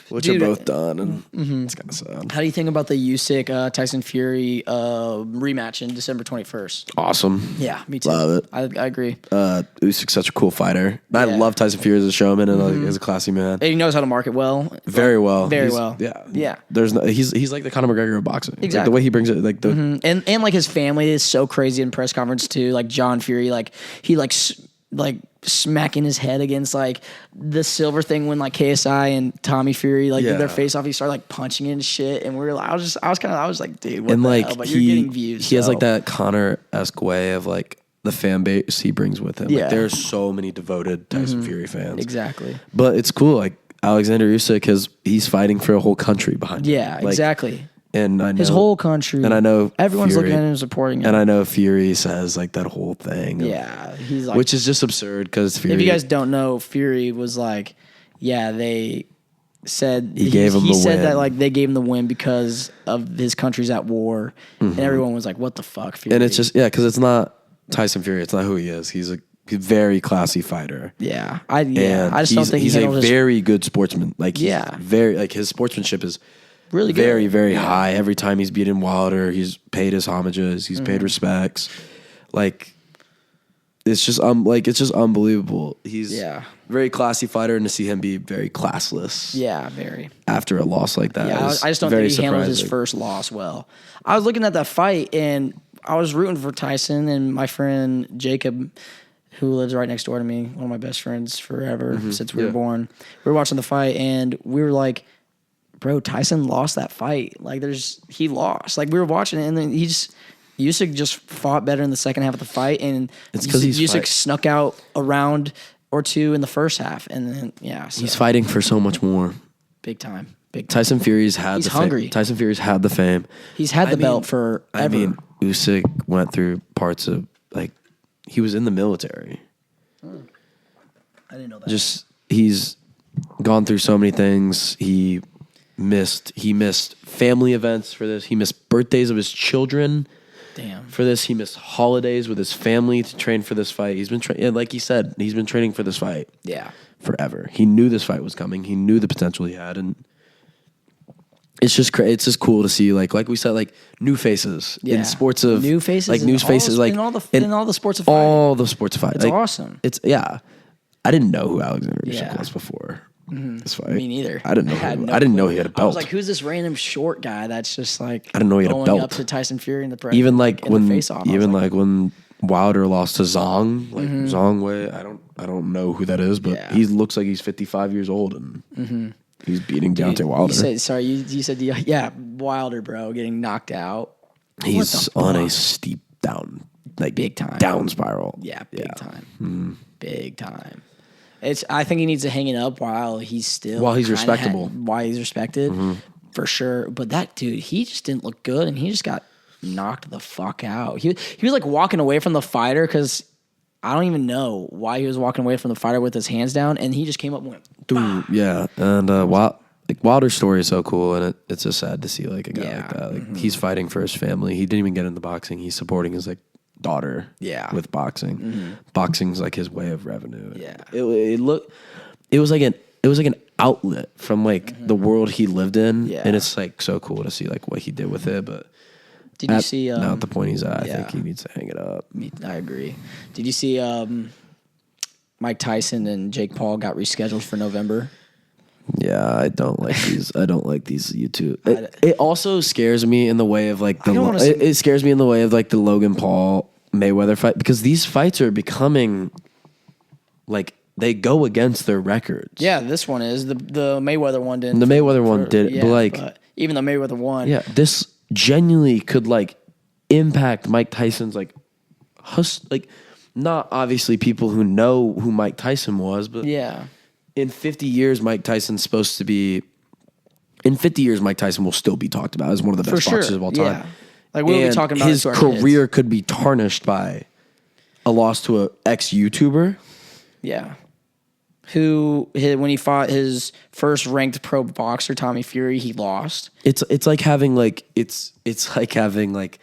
Which are both done, and it's kind of sad. How do you think about the Usyk Tyson Fury rematch in December 21st? Awesome. Yeah, me too. Love it. I agree. Usyk's such a cool fighter. I love Tyson Fury as a showman and like, as a classy man. And he knows how to market well. Very well. Yeah. Yeah. He's like the Conor McGregor of boxing. Exactly. Like, the way he brings it, like the and like his family is so crazy in press conference too. Like John Fury, like he like smacking his head against like the silver thing when like KSI and Tommy Fury like did their face off. He started like punching it and shit, and I was like, dude, what and the like hell? But you're getting views. He has like that Conor-esque way of like the fan base he brings with him. Yeah. Like there's so many devoted Tyson Fury fans. Exactly. But it's cool. Like Alexander Usyk he's fighting for a whole country behind him. Yeah, like, exactly. And I know his whole country, and I know everyone's Fury, looking at him and supporting him. And I know Fury says like that whole thing. He's like, which is just absurd because Fury. If you guys don't know, Fury was like, they said he gave him the said win. that like they gave him the win because of his country's at war, and everyone was like, "What the fuck?" Fury? And it's just because it's not Tyson Fury. It's not who he is. He's a very classy fighter. I just don't think he's a very good sportsman. Like very like his sportsmanship is really good. Very, very high. Every time he's beaten Wilder, he's paid his homages. He's paid respects. Like, it's just unbelievable. He's a very classy fighter, and to see him be very classless. Yeah, very. After a loss like that. Yeah, I just don't think he handled his first loss well. I was looking at that fight, and I was rooting for Tyson, and my friend Jacob, who lives right next door to me, one of my best friends forever since we were born. We were watching the fight, and we were like, bro, Tyson lost that fight. Like, he lost. Like, we were watching it, and then Usyk just fought better in the second half of the fight, and it's because Usyk snuck out a round or two in the first half, and then he's fighting for so much more. Big time. Tyson Fury's had hungry. Tyson Fury's had the fame. He's had the belt forever. I mean, Usyk went through parts of, like, he was in the military. I didn't know that. Just, he's gone through so many things. He missed family events for this. He missed birthdays of his children. Damn. For this, he missed holidays with his family to train for this fight. He's been like he said, he's been training for this fight. Yeah. Forever. He knew this fight was coming. He knew the potential he had, and it's just cool to see, like we said, like, new faces in sports of new faces, like new faces, like in all the sports of fight. All the sports of fight. It's like, awesome. It's I didn't know who Alexander Usyk was before this fight. Me neither. I didn't know. I didn't know he had a belt. I was like, who's this random short guy that's just like I didn't know he had a belt. Going up to Tyson Fury in the press. Even like when when Wilder lost to Zhang, like Zhang Wei, I don't know who that is, but he looks like he's 55 years old, and he's beating Deontay Wilder. You said Wilder, bro, getting knocked out. He's on a steep down, like big time down spiral. Yeah, big time. Big time. I think he needs to hang it up while he's respectable. While he's respected, for sure. But that dude, he just didn't look good, and he just got knocked the fuck out. He was like walking away from the fighter because I don't even know why he was walking away from the fighter with his hands down, and he just came up and went, bah! Yeah. And Wilder's story is so cool, and it's just sad to see like a guy like that. Like, he's fighting for his family. He didn't even get into boxing. He's supporting his daughter with boxing. Boxing's like his way of revenue. Yeah. It was like an outlet from like the world he lived in. Yeah. And it's like so cool to see like what he did with it. But did you see now at the point he's at, I think he needs to hang it up. I agree. Did you see Mike Tyson and Jake Paul got rescheduled for November? Yeah, I don't like these. I don't like these YouTube. It also scares me in the way of like it scares me in the way of like the Logan Paul Mayweather fight, because these fights are becoming like they go against their records. Yeah, this one is the Mayweather one didn't. The Mayweather one did, but even the Mayweather one. Yeah, this genuinely could like impact Mike Tyson's like not obviously people who know who Mike Tyson was, but in 50 years, Mike Tyson's supposed to be. In 50 years, Mike Tyson will still be talked about as one of the best boxers of all time. Yeah. Like we'll be talking about his career could be tarnished by a loss to a ex-YouTuber. Yeah. When he fought his first ranked pro boxer, Tommy Fury, he lost. It's like having it's like having like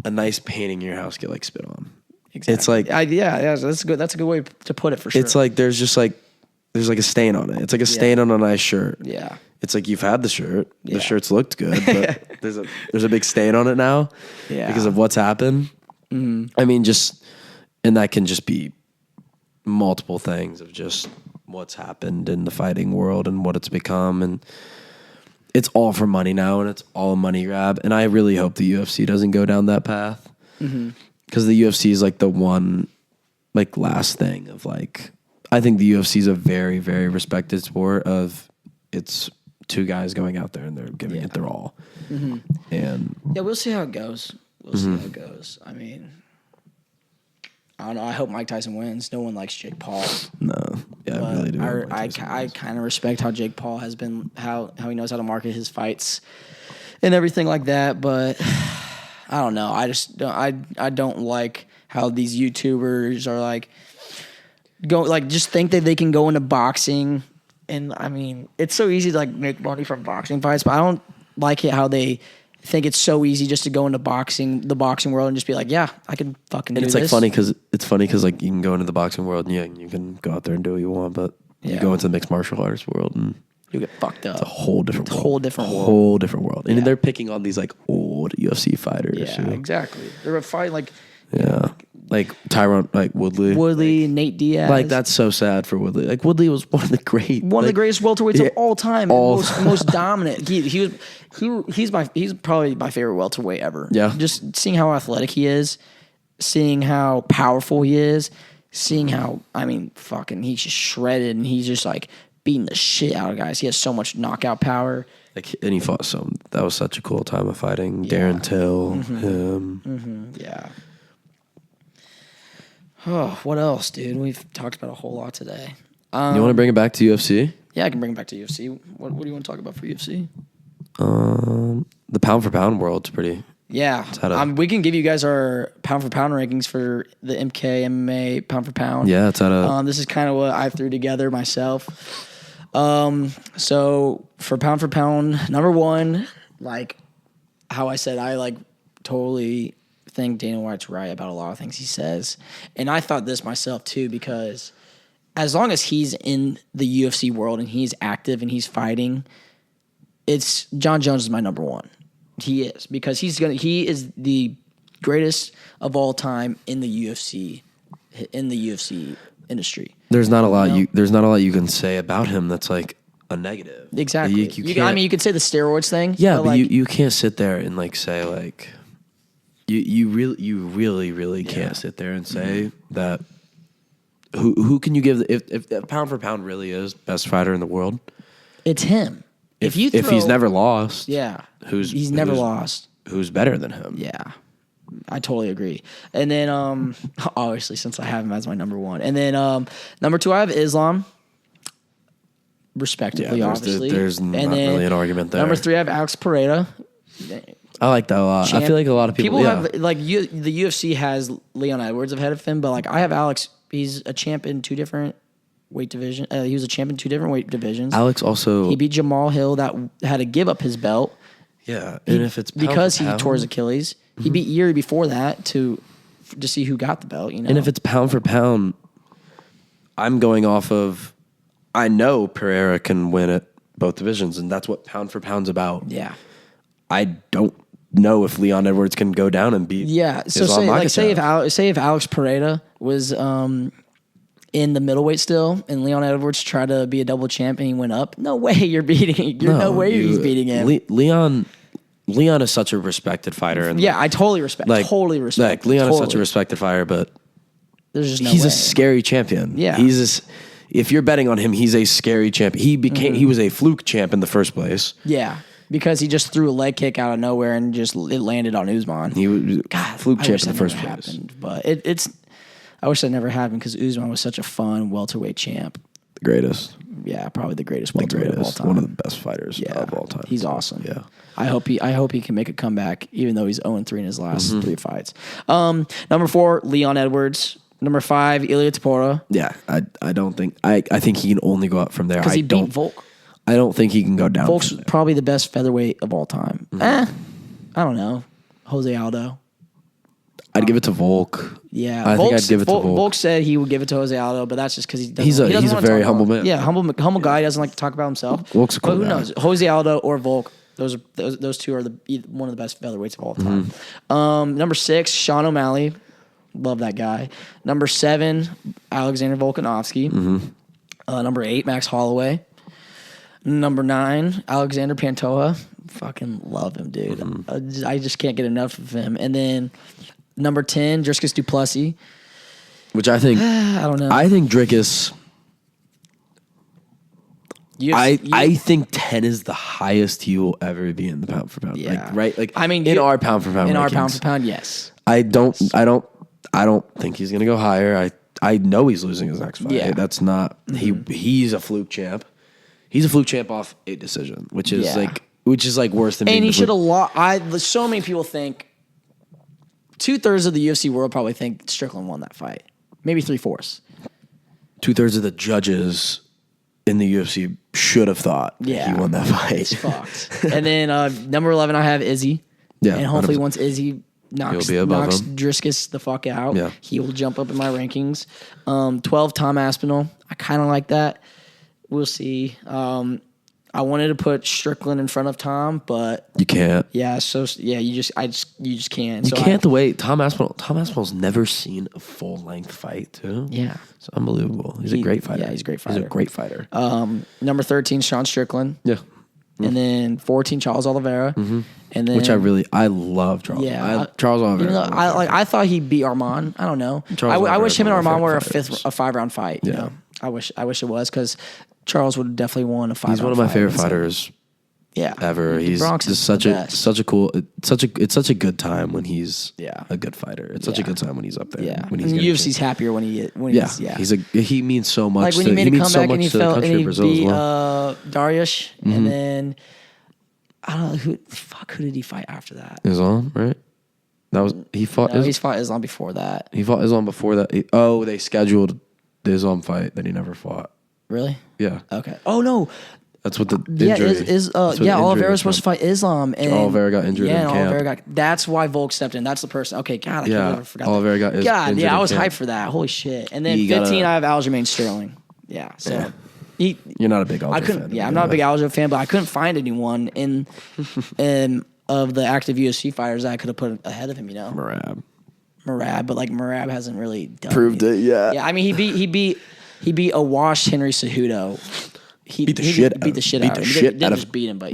a nice painting in your house get like spit on. Exactly. It's like that's good. That's a good way to put it for sure. It's like there's like a stain on it. It's like a stain on a nice shirt. Yeah. It's like you've had the shirt. The shirt's looked good, but there's a big stain on it now because of what's happened. Mm-hmm. I mean, and that can just be multiple things of just what's happened in the fighting world and what it's become. And it's all for money now, and it's all a money grab. And I really hope the UFC doesn't go down that path, because the UFC is like the one like last thing of like, I think the UFC is a very, very respected sport of it's two guys going out there and they're giving it their all. Mm-hmm. And we'll see how it goes. See how it goes. I mean, I don't know. I hope Mike Tyson wins. No one likes Jake Paul. No. Yeah, I really do. I kind of respect how Jake Paul has been, how he knows how to market his fights and everything like that. But I don't know. I don't like how these YouTubers are like, just think that they can go into boxing. And I mean, it's so easy to like make money from boxing fights, but I don't like it how they think it's so easy just to go into the boxing world and just be like, yeah, I can fucking do this. And it's funny because like you can go into the boxing world and you can go out there and do what you want, but you go into the mixed martial arts world and you'll get fucked up. It's a whole different world. Whole different world. And they're picking on these like old UFC fighters. Yeah, exactly. They're fighting like like Tyrone, like Woodley, like, Nate Diaz. Like that's so sad for Woodley. Like Woodley was one of the greatest welterweights of all time. Most dominant. He's probably my favorite welterweight ever. Yeah. Just seeing how athletic he is, seeing how powerful he is, seeing how he's just shredded and he's just like beating the shit out of guys. He has so much knockout power. Like, and he fought that was such a cool time of fighting. Yeah. Darren Till, him. Mm-hmm. Yeah. Oh, what else, dude? We've talked about a whole lot today. You want to bring it back to UFC? Yeah, I can bring it back to UFC. What do you want to talk about for UFC? The pound for pound world's pretty. Yeah, we can give you guys our pound for pound rankings for the MK MMA pound for pound. Yeah, it's at a. This is kind of what I threw together myself. So for pound, number one, like how I said, I like totally think Dana White's right about a lot of things he says, and I thought this myself too, because as long as he's in the UFC world and he's active and he's fighting, it's Jon Jones is my number one. He is, because he is the greatest of all time in the UFC industry. There's not a lot you can say about him that's like a negative. Exactly. You could say the steroids thing. Yeah, but you can't sit there and like say like you really can't sit there and say that. Who can you give if pound for pound really is best fighter in the world? It's him. If he's never lost, he's never lost. Who's better than him? Yeah, I totally agree. And then obviously, since I have him as my number one, and then number two, I have Islam. Respectively, obviously, there's not really an argument there. Number three, I have Alex Pereira. I like that a lot. I feel like a lot of people have like the UFC has Leon Edwards ahead of him, but like I have Alex. He's a champ in two different weight division. He was a champ in two different weight divisions. Alex also he beat Jamal Hill that had to give up his belt. Yeah, and if it's because he tore his Achilles, he beat Yuri before that to see who got the belt. You know, and if it's pound for pound, I'm going off of. I know Pereira can win at both divisions, and that's what pound for pound's about. Yeah, I don't know if Leon Edwards can go down and beat. Yeah, so say if Alex Pereira was in the middleweight still, and Leon Edwards tried to be a double champ and he went up. No way he's beating him. Leon is such a respected fighter. And I totally respect. Like Leon is such a respected fighter, but there's just he's a scary champion. Yeah, if you're betting on him, he's a scary champ. He was a fluke champ in the first place. Yeah. Because he just threw a leg kick out of nowhere and it landed on Usman. He was fluke champ in the first place. But I wish that never happened because Usman was such a fun welterweight champ. The greatest. Yeah, probably the greatest welterweight of all time. One of the best fighters of all time. He's awesome. Yeah. I hope he can make a comeback, even though he's 0-3 in his last three fights. Number 4, Leon Edwards. Number 5, Ilia Topuria. Yeah, I don't think I think he can only go up from there. Because he beat Volk. I don't think he can go down. Volk's probably the best featherweight of all time. I don't know. Jose Aldo. I'd give it to Volk. Yeah, I think I'd give it to Volk. Volk said he would give it to Jose Aldo, but that's just because he's a very humble man. Yeah, humble guy. He doesn't like to talk about himself. Volk's a cool guy. Who knows? Jose Aldo or Volk. Those two are one of the best featherweights of all time. Number 6, Sean O'Malley. Love that guy. Number 7, Alexander Volkanovski. Number 8, Max Holloway. Number 9, Alexander Pantoja. Fucking love him, dude. I just can't get enough of him. And then number 10, Dricus du Plessis. Which I think... I don't know. I think Dricus... I think 10 is the highest he will ever be in the pound for pound. Yeah. In our pound for pound in rankings. Our pound for pound, yes. I don't think he's going to go higher. I know he's losing his next fight. Yeah. That's not... He's a fluke champ. He's a fluke champ off a decision, which is like worse than. And he should have lost. So many people think 2/3 of the UFC world probably think Strickland won that fight. Maybe 3/4. 2/3 of the judges in the UFC should have thought he won that fight. It's fucked. And then number 11, I have Izzy. Yeah, and hopefully 100%. Once Izzy knocks Dricus the fuck out, he will jump up in my rankings. 12, Tom Aspinall. I kind of like that. We'll see. I I wanted to put Strickland in front of Tom, but you can't. Yeah, you just can't. You can't the way Tom Aspinall's never seen a full length fight too. Yeah, it's unbelievable. He's a great fighter. Yeah, he's a great fighter. He's a great fighter. Number 13, Sean Strickland. Yeah. And then 14, Charles Oliveira. Mm-hmm. And then, which I love Charles. Yeah, Charles Oliveira. I thought he beat Armand. I don't know. I wish him and Armand were a 5-round fight. Yeah. You know, I wish it was, because Charles would have definitely won a 5-round fight. He's one of my favorite fighters. Yeah, ever. He's just such a good time when he's a good fighter. It's such a good time when he's up there. Yeah, when he's and the UFC's happier when he means so much. Like when he made a comeback and he felt and he beat Dariush, mm-hmm. and then I don't know who did he fight after that? Islam, right? That was he fought. No, he's fought Islam before that. He fought Islam before that. They scheduled the Islam fight that he never fought. Really? Yeah. Okay. Oh no. That's what the injury. Oliveira was supposed to fight Islam, and Oliveira got injured. Yeah, in camp. Oliveira that's why Volk stepped in. That's the person. Okay, God, I can't forgot. Oliveira got injured. God, yeah, I was in camp. hyped for that. Holy shit! And then 15, I have Aljamain Sterling. Yeah, so you're not a big Aljo fan. Yeah, I'm not a big Aljo fan, but I couldn't find anyone in of the active UFC fighters that I could have put ahead of him. You know, Merab, but like Merab hasn't really proved it. Yeah, yeah. I mean, he beat a washed Henry Cejudo. He beat the shit out of him. Didn't just beat him, but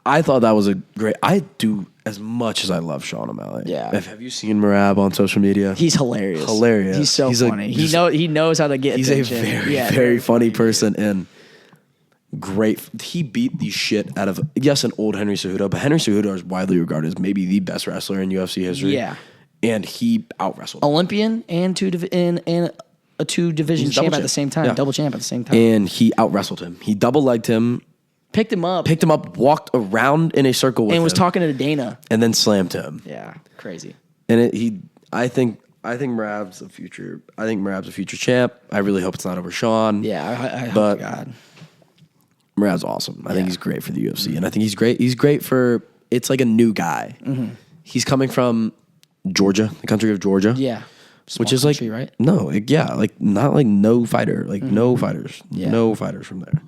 I thought that was a great. I do as much as I love Sean O'Malley. Yeah. Have you seen Merab on social media? He's hilarious. He's so funny. He knows how to get attention. He's a very funny person and great. He beat the shit out of an old Henry Cejudo, but Henry Cejudo is widely regarded as maybe the best wrestler in UFC history. Yeah, and he out-wrestled Olympian and a 2-division champ at the same time, double champ at the same time. And he out-wrestled him. He double-legged him. Picked him up, walked around in a circle with him. And was talking to Dana. And then slammed him. Yeah, crazy. And I think Merab's a future. I think Merab's a future champ. I really hope it's not over Sean. Yeah, I hope God. Merab's awesome. I think he's great for the UFC. Mm-hmm. And I think he's great. He's great for, it's like a new guy. Mm-hmm. He's coming from Georgia, the country of Georgia. Yeah. Small which is country, right? No, not like no fighter, no fighters, no fighters from there,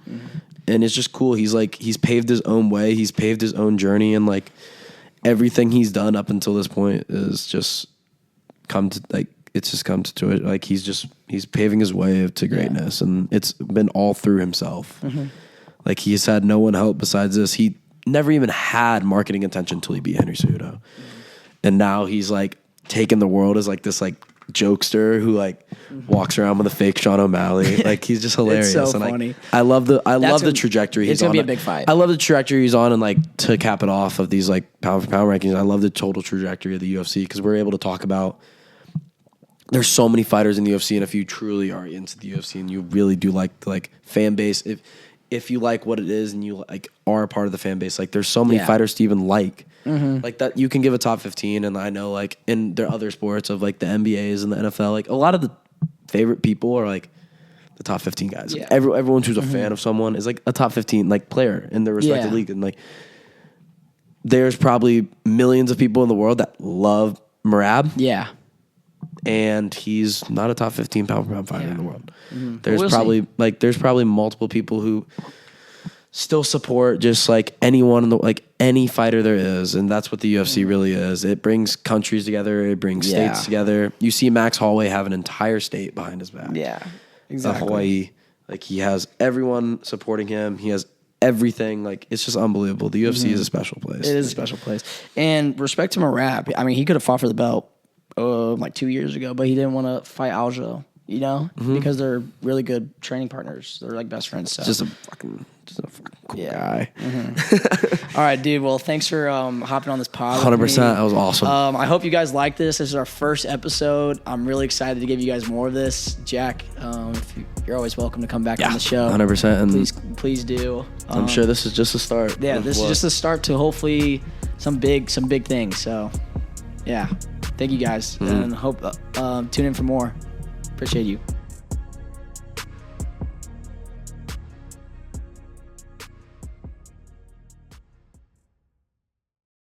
and it's just cool. He's paved his own way, he's paved his own journey, and like everything he's done up until this point is just come to it. Like he's paving his way to greatness, and it's been all through himself. Mm-hmm. Like he's had no one help besides this. He never even had marketing attention until he beat Henry Cejudo, and now he's like taking the world as like this like jokester who like walks around with a fake Sean O'Malley. Like he's just hilarious. It's so and funny. I love the trajectory he's on. It's gonna be a big fight. I love the trajectory he's on, and like to cap it off of these like pound for pound rankings, I love the total trajectory of the UFC because we're able to talk about. There's so many fighters in the UFC, and if you truly are into the UFC and you really do like the like fan base, if you like what it is and you like are a part of the fan base, like there's so many fighters to even like. Mm-hmm. Like that, you can give a top 15, and I know like in their other sports of like the NBAs and the NFL, like a lot of the favorite people are like the top 15 guys. Like everyone who's a fan of someone is like a top 15 like player in their respective league, and like there's probably millions of people in the world that love Merab. Yeah, and he's not a top 15 pound for pound fighter in the world. Mm-hmm. There's probably multiple people who still support just like anyone in the like any fighter there is, and that's what the UFC really is. It brings countries together, it brings states together. You see Max Holloway have an entire state behind his back. Yeah, exactly. Hawaii, like he has everyone supporting him. He has everything. Like it's just unbelievable. The UFC is a special place. It is a special place. And respect to Merab. I mean, he could have fought for the belt like 2 years ago, but he didn't want to fight Aljo. You know, because they're really good training partners. They're like best friends. So. Just a fucking cool guy. Mm-hmm. All right, dude. Well, thanks for hopping on this pod. 100%. That was awesome. I hope you guys like this. This is our first episode. I'm really excited to give you guys more of this. Jack, you're always welcome to come back on the show. 100%. And please do. I'm sure this is just a start. Yeah, this is just a start to hopefully some big things. So, yeah. Thank you guys, and hope tune in for more. Appreciate you.